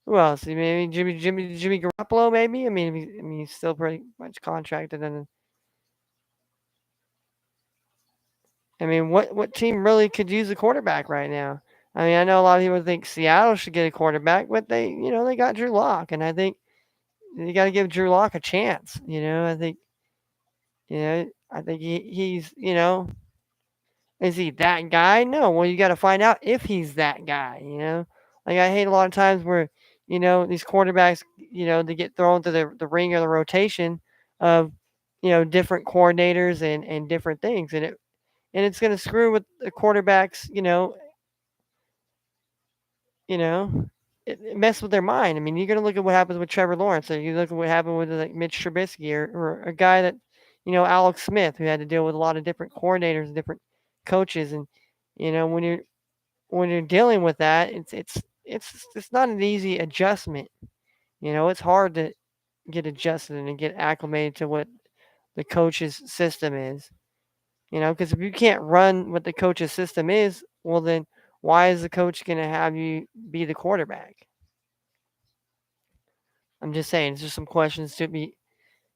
who else? Maybe Jimmy Garoppolo. Maybe. I mean, he's still pretty much contracted. And I mean, what team really could use a quarterback right now? I mean, I know a lot of people think Seattle should get a quarterback, but they got Drew Lock, and I think you got to give Drew Lock a chance. I think he's is he that guy? No. Well, you got to find out if he's that guy. Like I hate a lot of times where these quarterbacks they get thrown to the ring or the rotation of different coordinators and different things, and it's going to screw with the quarterbacks. You know, it mess with their mind. I mean, you're going to look at what happens with Trevor Lawrence, or you look at what happened with like Mitch Trubisky, or a guy that, Alex Smith, who had to deal with a lot of different coordinators and different coaches, and when you're dealing with that, it's not an easy adjustment. It's hard to get adjusted and get acclimated to what the coach's system is. Because if you can't run what the coach's system is, well then why is the coach going to have you be the quarterback? I'm just saying, it's just some questions to be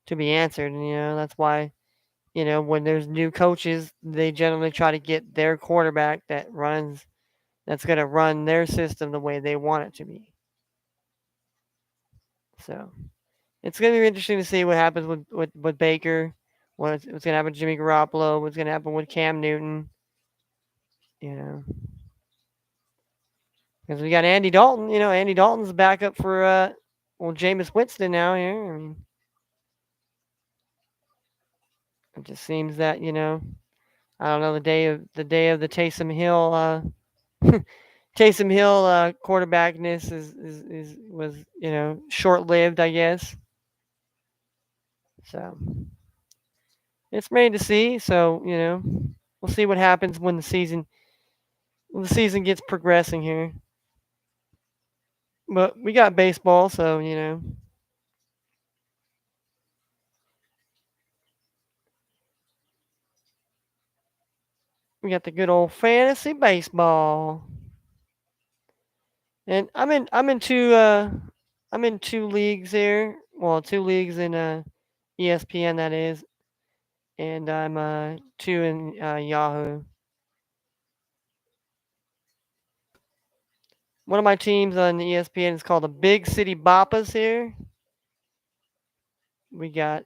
answered, and that's why when there's new coaches, they generally try to get their quarterback that's going to run their system the way they want it to be. So it's going to be interesting to see what happens with Baker, what's going to happen to Jimmy Garoppolo, what's going to happen with Cam Newton. You know, because we got Andy Dalton. Andy Dalton's backup for Jameis Winston now here. I mean, it just seems that I don't know, the day of the Taysom Hill Taysom Hill quarterbackness was short lived, I guess. So it's made to see. So we'll see what happens when the season gets progressing here. But we got baseball, so we got the good old fantasy baseball. And I'm in two leagues here. Well, two leagues in ESPN, that is, and I'm two in Yahoo. One of my teams on ESPN is called the Big City Boppas here. We got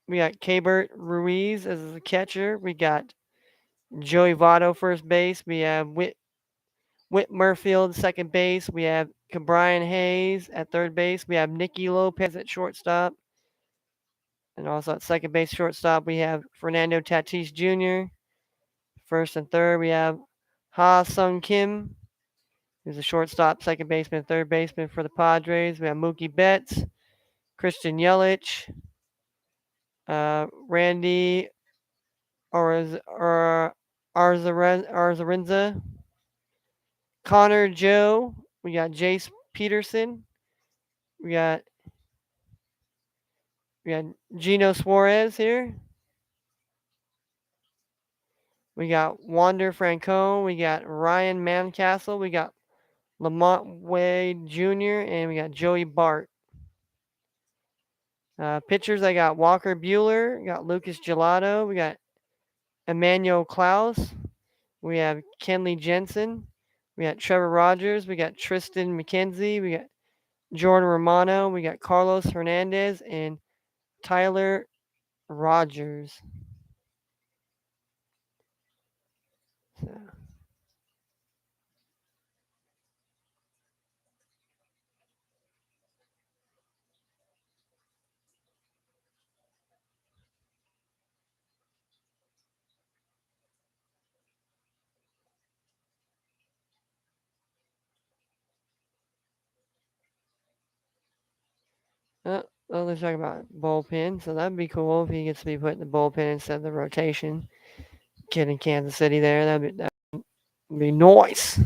Kabert Ruiz as the catcher. We got Joey Votto first base. We have Whit Merfield second base. We have Brian Hayes at third base. We have Nicky Lopez at shortstop. And also at second base shortstop, we have Fernando Tatis Jr. First and third, we have Ha Sung Kim, who's a shortstop, second baseman, third baseman for the Padres. We have Mookie Betts, Christian Yelich, Randy Arzarenza, Connor Joe. We got Jace Peterson. We got Gino Suarez here. We got Wander Franco. We got Ryan Mancastle. We got Lamont Wade Jr. and we got Joey Bart. Pitchers, I got Walker Bueller. We got Lucas Gelato. We got Emmanuel Klaus. We have Kenley Jensen. We got Trevor Rogers. We got Tristan McKenzie. We got Jordan Romano. We got Carlos Hernandez and Tyler Rogers. So, well, let's talk about bullpen. So that'd be cool if he gets to be put in the bullpen instead of the rotation. Kid in Kansas City there. That'd be nice.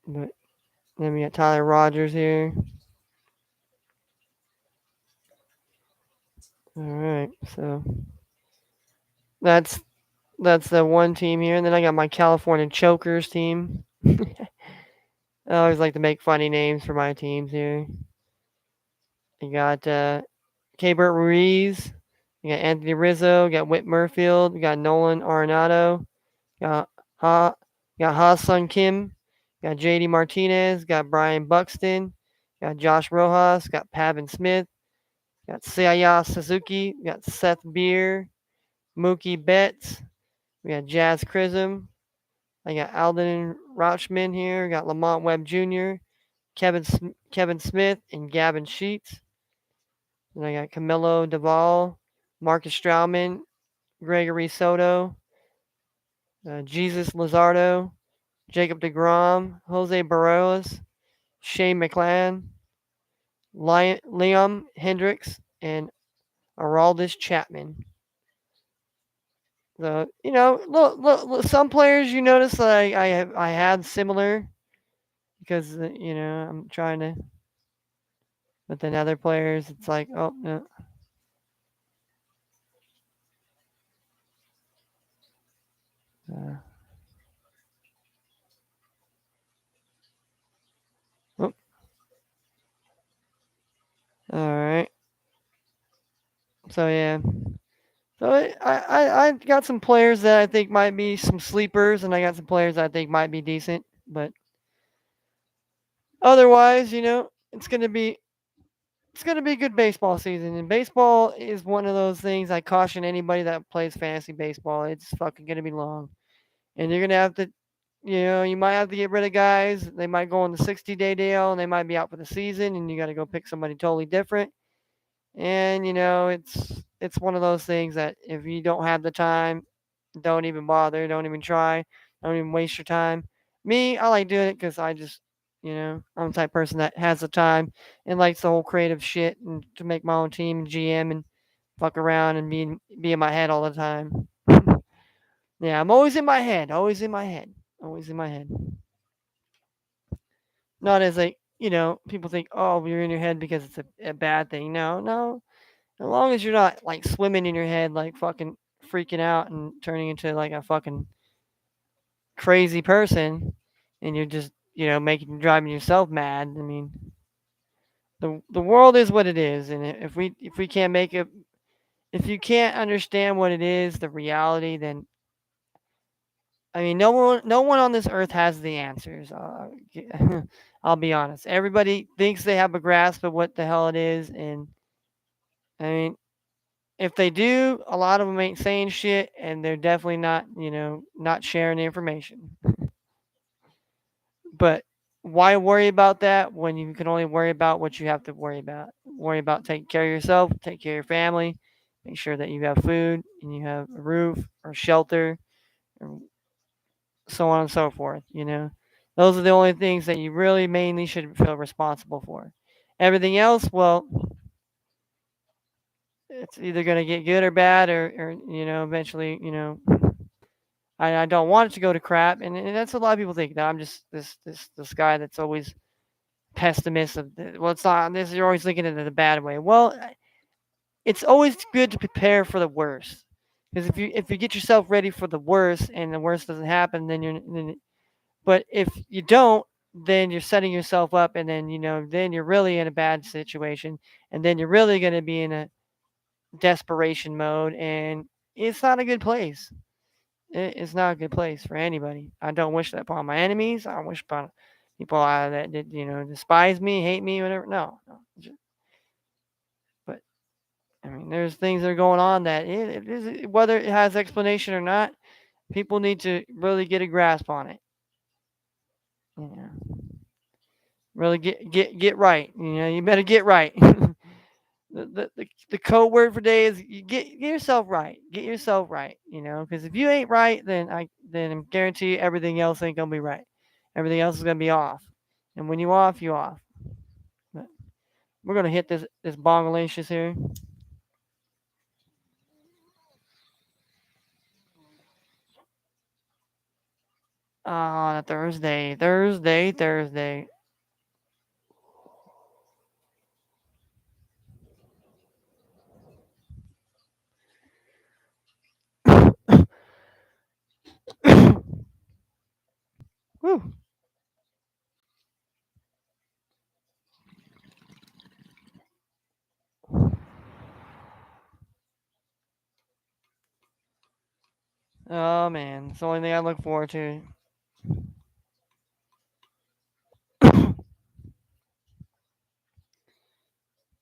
But then we got Tyler Rogers here. All right, so that's the one team here, and then I got my California Chokers team. I always like to make funny names for my teams here. You got Keibert Ruiz, you got Anthony Rizzo, you got Whit Merfield, you got Nolan Arenado, you got Ha Sung Kim, you got JD Martinez, you got Brian Buxton, you got Josh Rojas, you got Pavin Smith, you got Seiya Suzuki, you got Seth Beer, Mookie Betts, we got Jazz Chisholm. I got Alden Rauchman here. I got Lamont Webb Jr., Kevin Smith, and Gavin Sheets. And I got Camilo Duvall, Marcus Stroman, Gregory Soto, Jesus Luzardo, Jacob DeGrom, Jose Barrios, Shane McClann, Liam Hendricks, and Araldis Chapman. So look, some players you notice that I had similar because I'm trying to, but then other players it's like, oh no. Uh, oh, all right. So yeah. So I got some players that I think might be some sleepers, and I got some players that I think might be decent. But otherwise, it's gonna be a good baseball season. And baseball is one of those things I caution anybody that plays fantasy baseball. It's fucking gonna be long, and you're gonna have to, you might have to get rid of guys. They might go on the 60-day deal, and they might be out for the season, and you got to go pick somebody totally different. And it's one of those things that if you don't have the time, don't even bother, don't even try, don't even waste your time. Me, I like doing it because I just, I'm the type of person that has the time and likes the whole creative shit and to make my own team and GM and fuck around and be in my head all the time. Yeah, I'm always in my head, always in my head, always in my head. Not as like, people think, oh, you're in your head because it's a bad thing. No, no. As long as you're not like swimming in your head, like fucking freaking out and turning into like a fucking crazy person, and you're just driving yourself mad. I mean, the world is what it is, and if we can't make it, if you can't understand what it is, the reality, then I mean, no one on this earth has the answers. I'll be honest. Everybody thinks they have a grasp of what the hell it is, and I mean, if they do, a lot of them ain't saying shit, and they're definitely not, not sharing the information. But why worry about that when you can only worry about what you have to worry about? Worry about taking care of yourself, take care of your family, make sure that you have food and you have a roof or shelter, or so on and so forth. Those are the only things that you really mainly should feel responsible for. Everything else, well, it's either going to get good or bad, or eventually, I don't want it to go to crap, and that's what a lot of people think that I'm just this guy that's always pessimist of well, it's not this. You're always thinking it in a bad way. Well, it's always good to prepare for the worst, because if you get yourself ready for the worst and the worst doesn't happen, but if you don't, then you're setting yourself up, and then then you're really in a bad situation, and then you're really going to be in a desperation mode, and it's not a good place. It's not a good place for anybody. I don't wish that upon my enemies. I don't wish upon people that did, despise me, hate me, whatever. No, no. But I mean, there's things that are going on that it is, whether it has explanation or not, people need to really get a grasp on it. Yeah, really get right. You better get right. The code word for today is you get yourself right. Get yourself right. Because if you ain't right, then I guarantee you everything else ain't gonna be right. Everything else is gonna be off. And when you off, you off. But we're gonna hit this bongalicious here. On a Thursday. Woo. Oh man, it's the only thing I look forward to.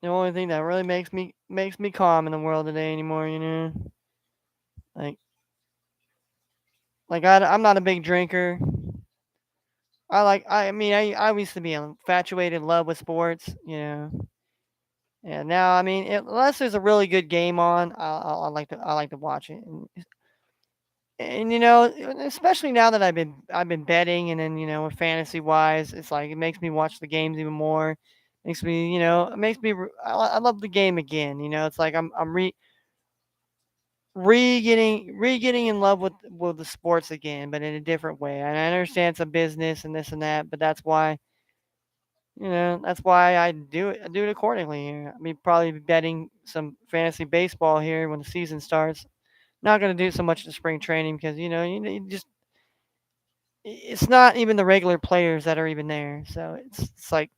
The only thing that really makes me calm in the world today anymore. Like I'm not a big drinker. I mean I used to be infatuated in love with sports. And now I mean unless there's a really good game on, I like to watch it. And especially now that I've been betting, and then with fantasy wise, it's like it makes me watch the games even more. Makes me, it makes me. I love the game again. It's like I'm re getting in love with the sports again, but in a different way. And I understand it's a business and this and that, but that's why I do it. I do it accordingly. I mean, probably be betting some fantasy baseball here when the season starts. Not gonna do so much in spring training because you just it's not even the regular players that are even there. So it's like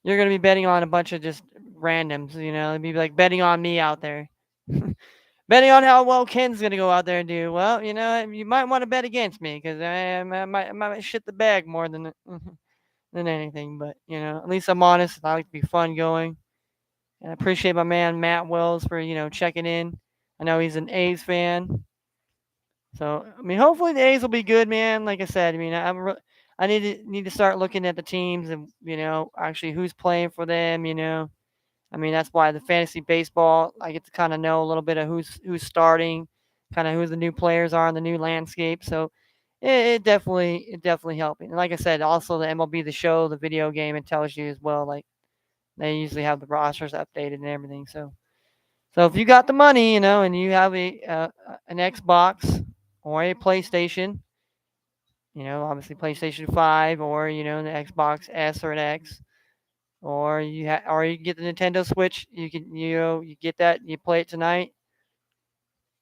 you're gonna be betting on a bunch of just randoms. It'd be like betting on me out there, betting on how well Ken's gonna go out there and do. Well, you might want to bet against me because I might shit the bag more than anything. But at least I'm honest. I like to be fun going, and I appreciate my man Matt Wells for checking in. I know he's an A's fan. So I mean, hopefully the A's will be good, man. Like I said, I mean, I need to start looking at the teams and actually who's playing for them. I mean that's why the fantasy baseball I get to kind of know a little bit of who's starting, kind of who the new players are in the new landscape. So it definitely helping. And like I said, also the MLB the Show, the video game, it tells you as well. Like they usually have the rosters updated and everything. So if you got the money, and you have an Xbox or a PlayStation, obviously PlayStation 5 or the Xbox S or an X, or you get the Nintendo Switch, you can you get that, you play it tonight.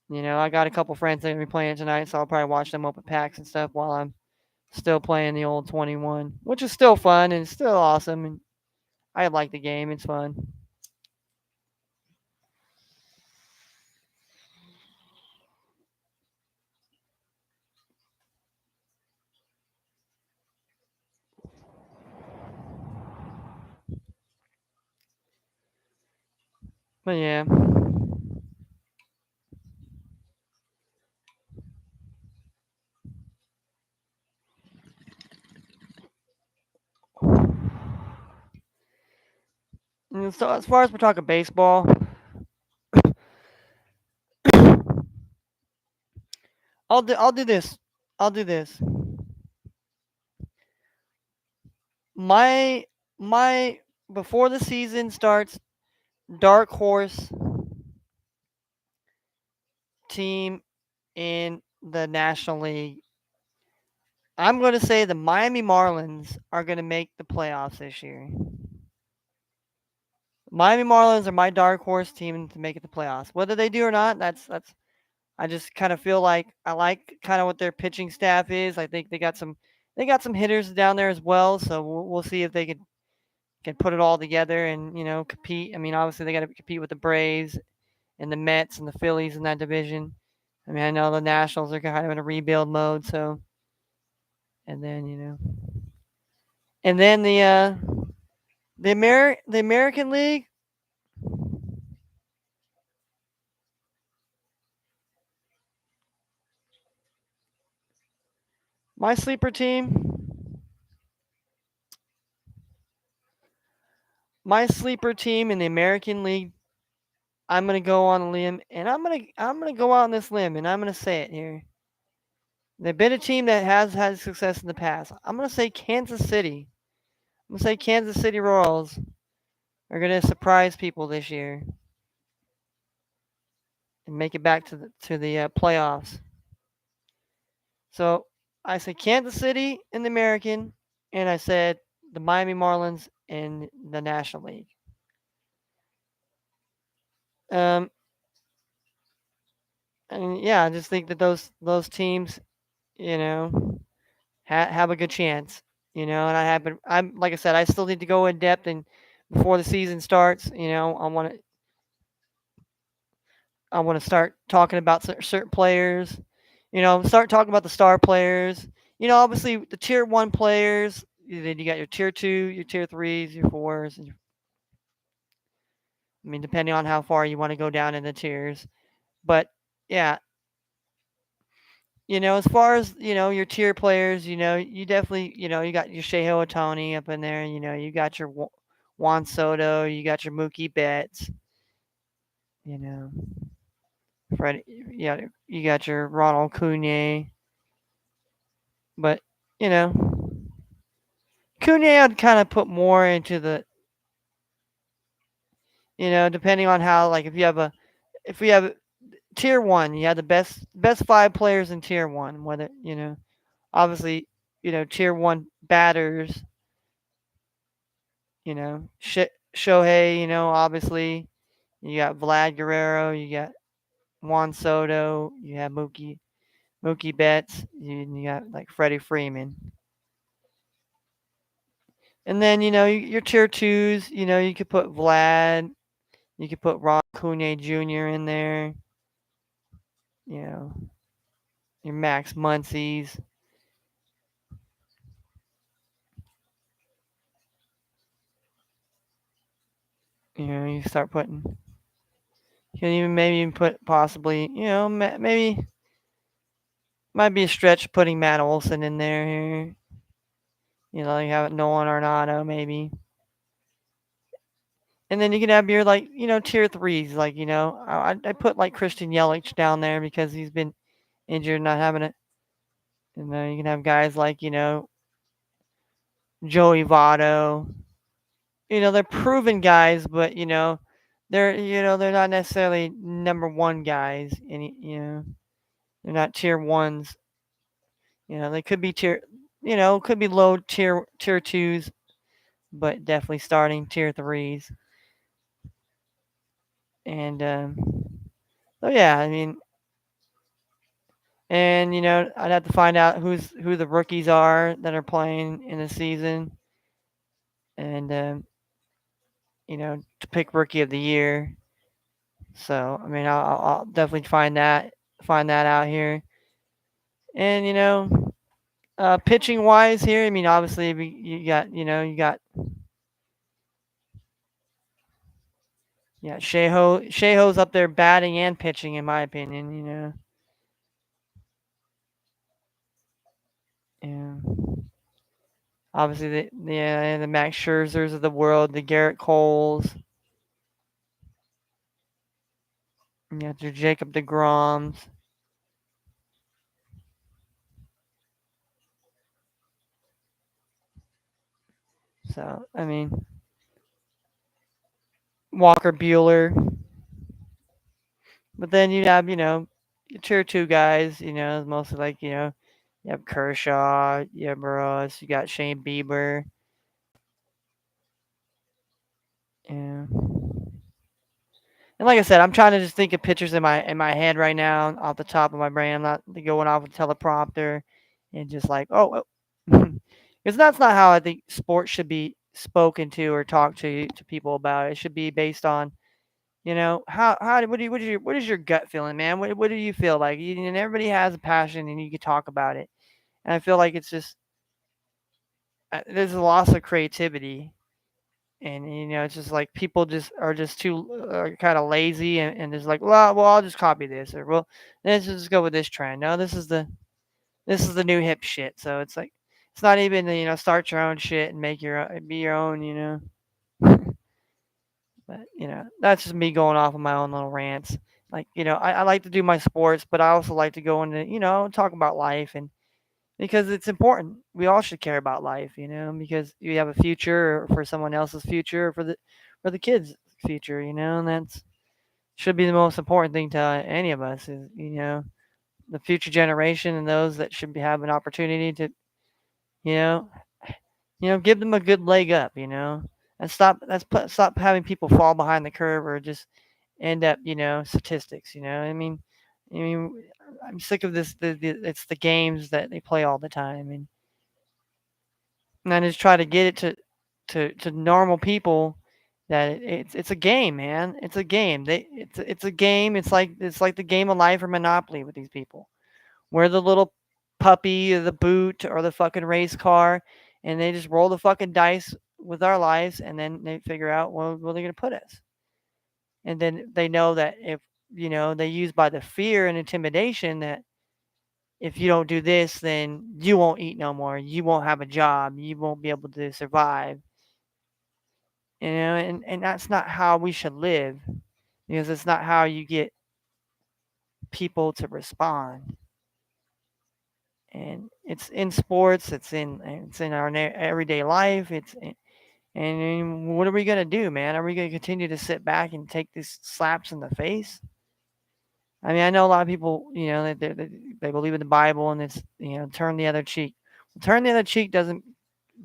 I got a couple friends that are gonna be playing it tonight, so I'll probably watch them open packs and stuff while I'm still playing the old 21, which is still fun and it's still awesome, and I like the game. It's fun. But yeah. And so as far as we're talking baseball, I'll do this. I'll do this. My my before the season starts, dark horse team in the National League. I'm going to say the Miami Marlins are going to make the playoffs this year. Miami Marlins are my dark horse team to make it the playoffs. Whether they do or not, that's. I just kind of feel like I like kind of what their pitching staff is. I think they got some hitters down there as well. So we'll see if they can put it all together and compete. I mean, obviously they got to compete with the Braves and the Mets and the Phillies in that division. I mean, I know the Nationals are kind of in a rebuild mode. So and then and then the American League. My sleeper team. My sleeper team in the American League. I'm gonna go on a limb, and I'm gonna go out on this limb, and I'm gonna say it here. They've been a team that has had success in the past. I'm gonna say Kansas City. I'm gonna say Kansas City Royals are gonna surprise people this year and make it back to the playoffs. So I say Kansas City in the American, and I said the Miami Marlins in the National League. Um, and yeah, I just think that those teams, you know, have a good chance. And I'm like I said, I still need to go in depth and before the season starts. I want to start talking about certain players. Start talking about the star players. Obviously the tier one players. Then you got your tier two, your tier threes, your fours. I mean, depending on how far you want to go down in the tiers. But yeah, as far as your tier players, you definitely you got your Shohei Ohtani up in there. You got your Juan Soto, you got your Mookie Betts. You know, Freddie. Yeah, you got your Ronald Cunha. But you know, Cunha I'd kind of put more into the depending on how like if we have tier one, you have the best five players in tier one. Whether obviously tier one batters. Shohei. Obviously you got Vlad Guerrero, you got Juan Soto, you have Mookie Betts, you got like Freddie Freeman. And then your tier twos, you could put Vlad, you could put Ron Cunha Jr. in there, you know, your Max Muncies. You start putting, you can even maybe even put possibly, maybe might be a stretch putting Matt Olson in there here. You have Nolan Arenado maybe. And then you can have your like tier threes like I put like Christian Yelich down there because he's been injured, not having it. And then you can have guys like Joey Votto. They're proven guys, but they're not necessarily number one guys. And they're not tier ones. They could be could be low tier twos, but definitely starting tier threes. And so yeah, I mean, and I'd have to find out who the rookies are that are playing in the season, and to pick rookie of the year. So I mean, I'll definitely find that out here. And pitching wise here, I mean, obviously you got yeah, Sheho's up there batting and pitching in my opinion. Yeah. Obviously the Max Scherzers of the world, the Garrett Coles. You got your Jacob DeGroms. So, I mean, Walker Bueller. But then you have, your tier two guys, mostly like, you have Kershaw, you have Burroughs, you got Shane Bieber. Yeah. And like I said, I'm trying to just think of pictures in my head right now off the top of my brain. I'm not going off a teleprompter and just like, oh, because that's not how I think sports should be spoken to or talked to people about. It should be based on, how what is your gut feeling, man? What do you feel like? And everybody has a passion, and you can talk about it. And I feel like it's just there's a loss of creativity, and it's just like people just are just too kind of lazy, and just like, well, I'll just copy this, or well, let's just go with this trend. No, this is the new hip shit. So it's like it's not even start your own shit and be your own. But that's just me going off on my own little rants. Like I like to do my sports, but I also like to go into talk about life, and because it's important. We all should care about life, because you have a future or for someone else's future or for the kids' future, and that's should be the most important thing to any of us is the future generation and those that should have an opportunity to you know give them a good leg up, and stop having people fall behind the curve or just end up statistics. I mean, I'm sick of this. It's the games that they play all the time, and I just try to get it to normal people that it's a game, man. It's a game. It's a game. It's like the game of life or Monopoly with these people. We're the little puppy or the boot or the fucking race car, and they just roll the fucking dice with our lives, and then they figure out where they're gonna put us. And then they know that if they use by the fear and intimidation that if you don't do this, then you won't eat no more. You won't have a job. You won't be able to survive. And that's not how we should live, because it's not how you get people to respond. And it's in sports, it's in our everyday life. And what are we gonna do, man? Are we gonna continue to sit back and take these slaps in the face? I mean, I know a lot of people, they believe in the Bible, and it's turn the other cheek. Turn the other cheek doesn't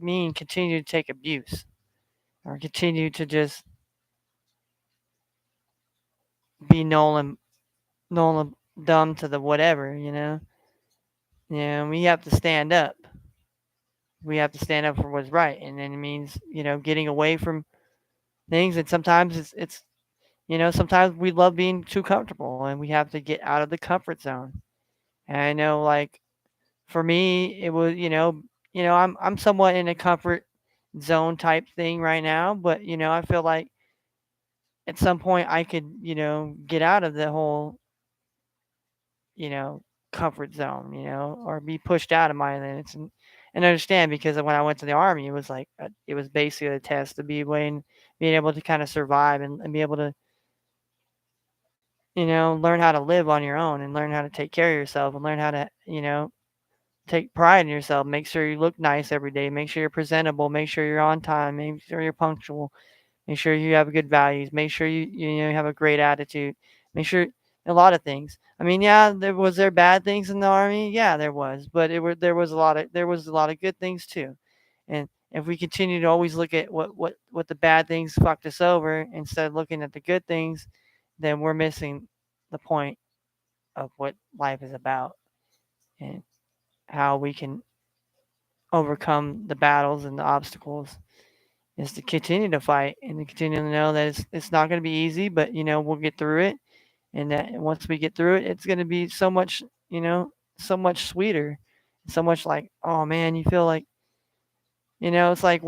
mean continue to take abuse or continue to just be Nolan dumb to the whatever. We have to stand up. We have to stand up for what's right, and then it means getting away from things. And sometimes sometimes we love being too comfortable, and we have to get out of the comfort zone. And I know, like for me, it was I'm somewhat in a comfort zone type thing right now, but I feel like at some point I could get out of the whole you know, comfort zone, or be pushed out of my limits, and understand, because when I went to the army, it was like it was basically a test to being able to kind of survive, and be able to learn how to live on your own, and learn how to take care of yourself, and learn how to take pride in yourself. Make sure you look nice every day. Make sure you're presentable. Make sure you're on time. Make sure you're punctual. Make sure you have good values. Make sure you have a great attitude. Make sure a lot of things. I mean, yeah, there bad things in the army. Yeah, there was, but there was a lot of good things too. And if we continue to always look at what the bad things fucked us over instead of looking at the good things, then we're missing the point of what life is about, and how we can overcome the battles and the obstacles is to continue to fight, and to continue to know that it's not going to be easy, but we'll get through it. And that once we get through it, it's going to be so much sweeter, so much like, oh man, you feel like it's like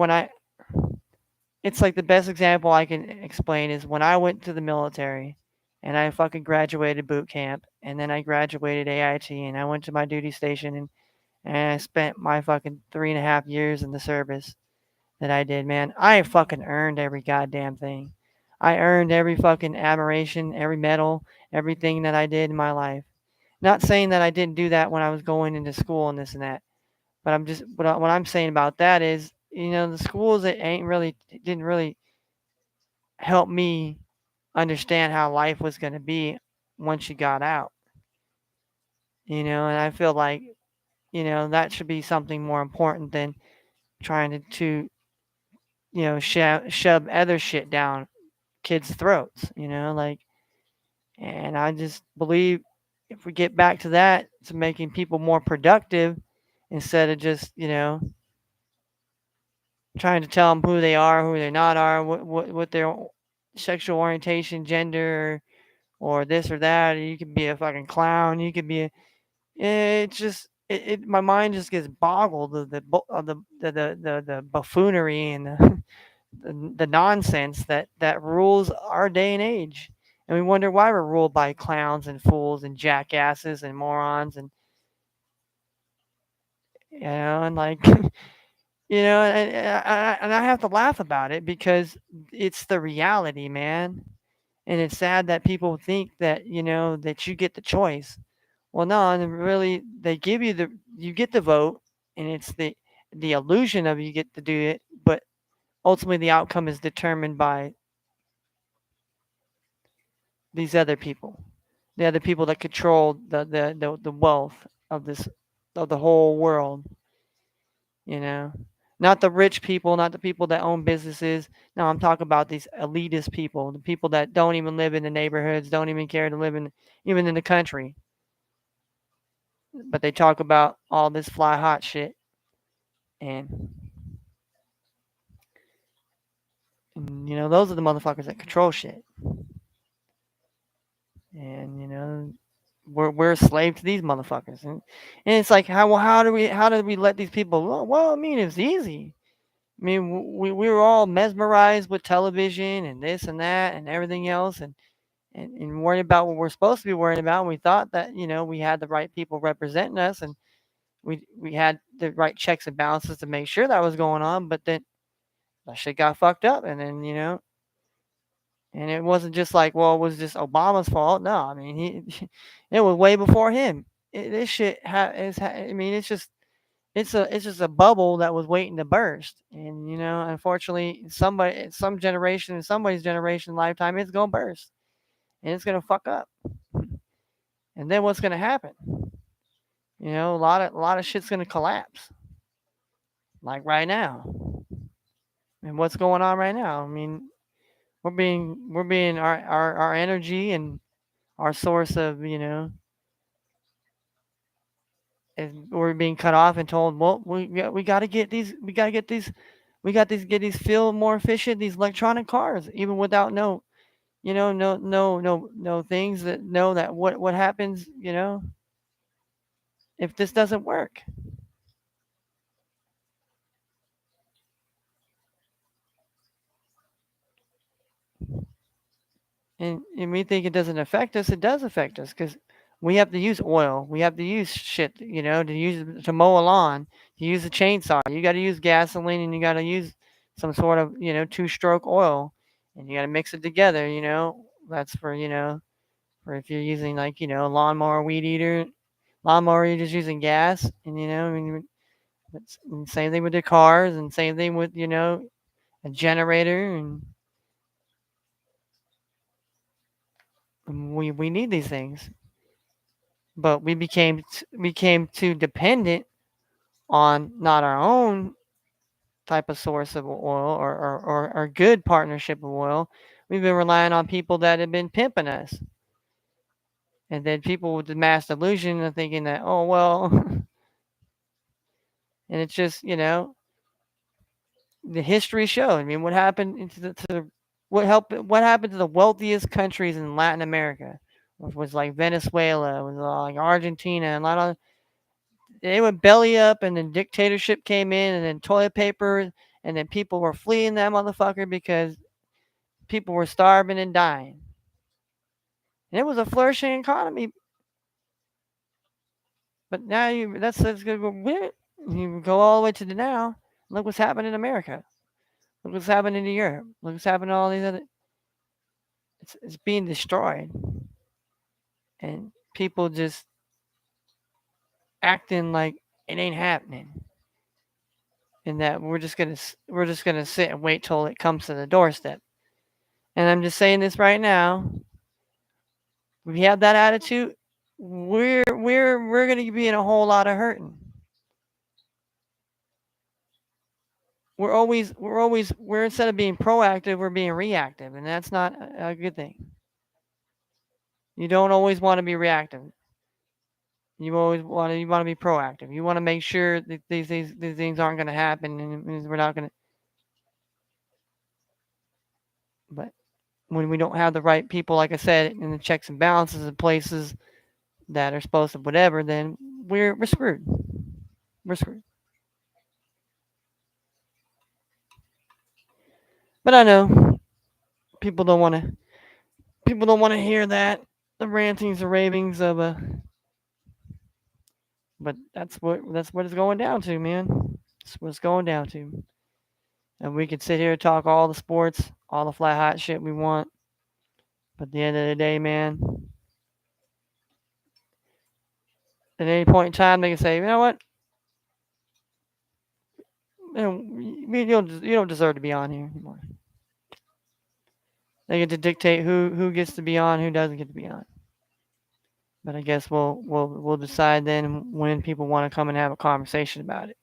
it's like the best example I can explain is when I went to the military, and I fucking graduated boot camp, and then I graduated AIT, and I went to my duty station, and I spent my fucking 3.5 years in the service that I did, man. I fucking earned every goddamn thing. I earned every fucking admiration, every medal, everything that I did in my life. Not saying that I didn't do that when I was going into school and this and that, but I'm just what I'm saying about that is, the schools that ain't really didn't really help me understand how life was going to be once you got out. And I feel like that should be something more important than trying to shove other shit down kids' throats. Like, and I just believe if we get back to that, to making people more productive instead of just trying to tell them who they are, who they're not are, what their sexual orientation, gender, or this or that. You could be a fucking clown. You could be a. It's just my mind just gets boggled of the buffoonery and the nonsense that rules our day and age. And we wonder why we're ruled by clowns and fools and jackasses and morons and like and I have to laugh about it because it's the reality, man. And it's sad that people think that that you get the choice. Well, no, and really, they give you get the vote, and it's the illusion of you get to do it, but ultimately the outcome is determined by these other people, the other people that control the wealth of the whole world. You know, not the rich people, not the people that own businesses. No, I'm talking about these elitist people, the people that don't even live in the neighborhoods, don't even care to live in even in the country, but they talk about all this fly hot shit. And those are the motherfuckers that control shit. And we're a slave to these motherfuckers. And it's like how do we let these people? Well, I mean, it's easy. I mean, we were all mesmerized with television and this and that and everything else, and worrying about what we're supposed to be worrying about. And we thought that we had the right people representing us, and we had the right checks and balances to make sure that was going on. But then that shit got fucked up, and then and it wasn't just like, well, it was just Obama's fault. No, I mean, it was way before him. This shit I mean, it's just a bubble that was waiting to burst. And unfortunately, some generation, in somebody's generation lifetime, it's gonna burst, and it's gonna fuck up. And then what's gonna happen? A lot of shit's gonna collapse, like right now. And what's going on right now? I mean, we're being our energy and our source of and we're being cut off and told, well, we got to get these, get these fuel more efficient, these electronic cars, even without no things that know that what happens, if this doesn't work. And we think it doesn't affect us. It does affect us because we have to use oil. We have to use shit, to mow a lawn. You use a chainsaw. You got to use gasoline, and you got to use some sort of two-stroke oil, and you got to mix it together. That's for for if you're using like lawnmower, weed eater, lawnmower. You're just using gas, and I mean, same thing with the cars, and same thing with a generator, and we need these things. But we became too dependent on not our own type of source of oil or good partnership of oil. We've been relying on people that have been pimping us, and then people with the mass delusion of thinking that, oh well, and it's just the history showed. I mean, what happened what happened to the wealthiest countries in Latin America, which was like Venezuela, was like Argentina, and a lot of they went belly up, and then dictatorship came in, and then toilet paper, and then people were fleeing that motherfucker because people were starving and dying. And it was a flourishing economy, but now that's good. You go all the way to the now. Look what's happening in America. Look what's happening in Europe. Look what's happening to all these other. it's being destroyed, and people just acting like it ain't happening, and that we're just gonna sit and wait till it comes to the doorstep. And I'm just saying this right now. If we have that attitude, we're gonna be in a whole lot of hurting. We're instead of being proactive, we're being reactive, and that's not a good thing. You don't always want to be reactive. You want to be proactive. You want to make sure that these things aren't going to happen, and we're not going to. But when we don't have the right people, like I said, in the checks and balances in places that are supposed to whatever, then we're screwed. We're screwed. But I know people don't want to. People don't want to hear that the rantings and ravings of a. But that's what it's going down to, man. That's what it's going down to. And we could sit here and talk all the sports, all the fly hot shit we want. But at the end of the day, man, at any point in time, they can say, you know what, you don't deserve to be on here anymore. They get to dictate who gets to be on, who doesn't get to be on. But I guess we'll decide then when people want to come and have a conversation about it.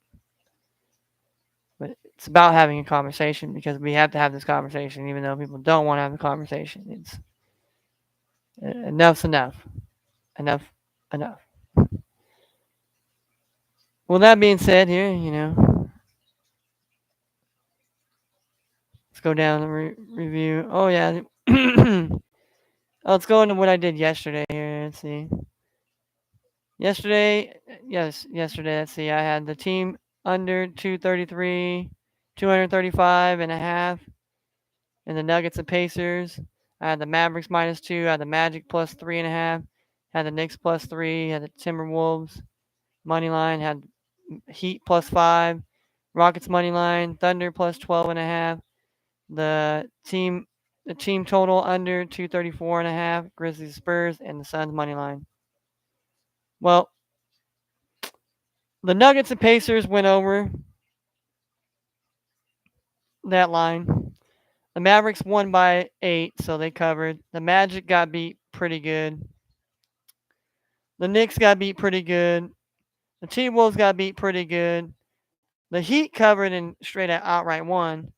But it's about having a conversation because we have to have this conversation, even though people don't want to have the conversation. It's enough's enough, enough, enough. Well, that being said, here, let's go down and review. Oh yeah. Let's go into what I did yesterday here. Let's see. Yesterday. Let's see. I had the team under 233, 235 and a half, and the Nuggets and Pacers. I had the Mavericks -2. I had the Magic +3.5. Had the Knicks +3. Had the Timberwolves money line. Had Heat +5. Rockets money line. Thunder +12.5. The team total under 234.5. Grizzlies, Spurs, and the Suns money line. Well, the Nuggets and Pacers went over that line. The Mavericks won by 8, so they covered. The Magic got beat pretty good. The Knicks got beat pretty good. The T-Wolves got beat pretty good. The Heat covered and straight out outright won.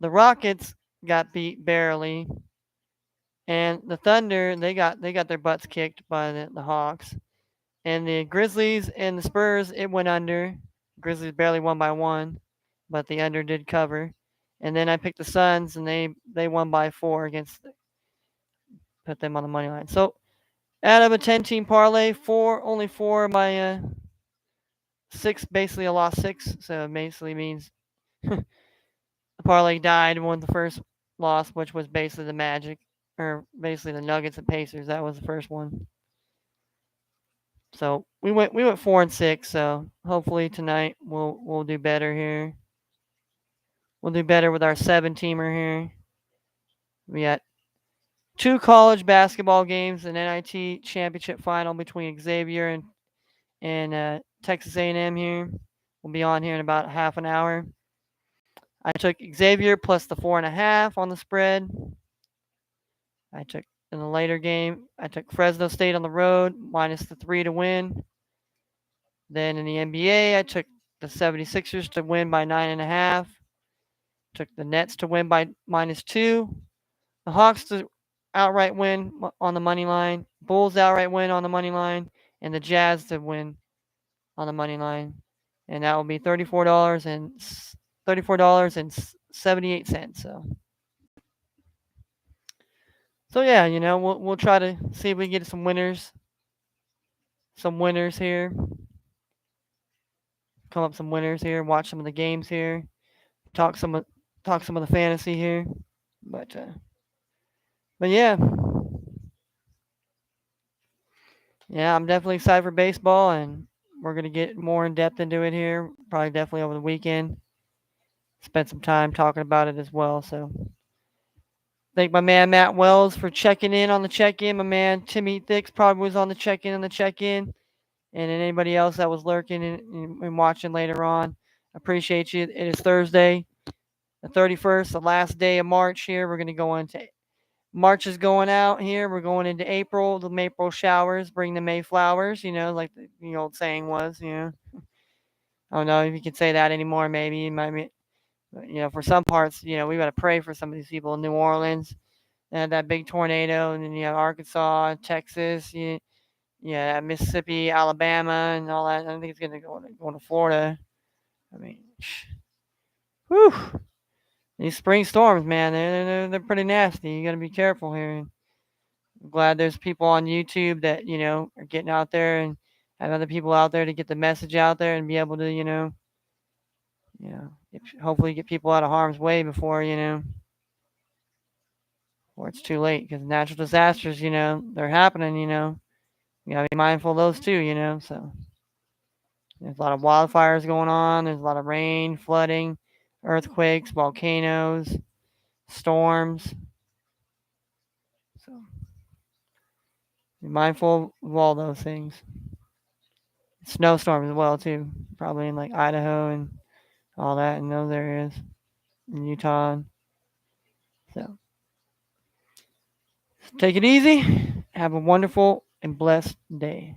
The Rockets got beat barely. And the Thunder, they got their butts kicked by the Hawks. And the Grizzlies and the Spurs, it went under. Grizzlies barely won by 1, but the under did cover. And then I picked the Suns, and they won by 4 put them on the money line. So out of a 10-team parlay, only 4 of my 6, basically I lost 6. So it basically means the parlay died and won the first loss, which was basically the Magic, or basically the Nuggets and Pacers. That was the first one. So we went 4-6. So hopefully tonight we'll do better here. We'll do better with our 7-teamer here. We got 2 college basketball games, an NIT championship final between Xavier and Texas A&M here. We'll be on here in about half an hour. I took Xavier plus the 4.5 on the spread. I took in the later game, I took Fresno State on the road minus the 3 to win. Then in the NBA, I took the 76ers to win by 9.5. Took the Nets to win by -2. The Hawks to outright win on the money line. Bulls outright win on the money line. And the Jazz to win on the money line. And that will be $34.78. So yeah, we'll try to see if we can get some winners. Some winners here. Come up some winners here. Watch some of the games here. Talk some of the fantasy here. But yeah. Yeah, I'm definitely excited for baseball, and we're going to get more in depth into it here, probably definitely over the weekend. Spend some time talking about it as well. So Thank my man Matt Wells for checking in on the check-in. My man Timmy Thicks probably was on the check-in and then anybody else that was lurking and watching later on. Appreciate you. It is Thursday, the 31st, the last day of March here. We're gonna go into March is going out here. We're going into April. The April showers bring the Mayflowers. Like the old saying was. I don't know if you can say that anymore. Maybe it might be. For some parts, we got to pray for some of these people in New Orleans. And that big tornado, and then you have Arkansas, Texas, yeah, Mississippi, Alabama, and all that. I think it's gonna go to Florida. I mean, whew, these spring storms, man, they're pretty nasty. You got to be careful here. I'm glad there's people on YouTube that are getting out there and have other people out there to get the message out there and be able to hopefully get people out of harm's way before before it's too late, because natural disasters they're happening. You gotta be mindful of those too. So there's a lot of wildfires going on. There's a lot of rain, flooding, earthquakes, volcanoes, storms. So be mindful of all those things. Snowstorms as well too, probably in like Idaho and all that in those areas, in Utah. So take it easy. Have a wonderful and blessed day.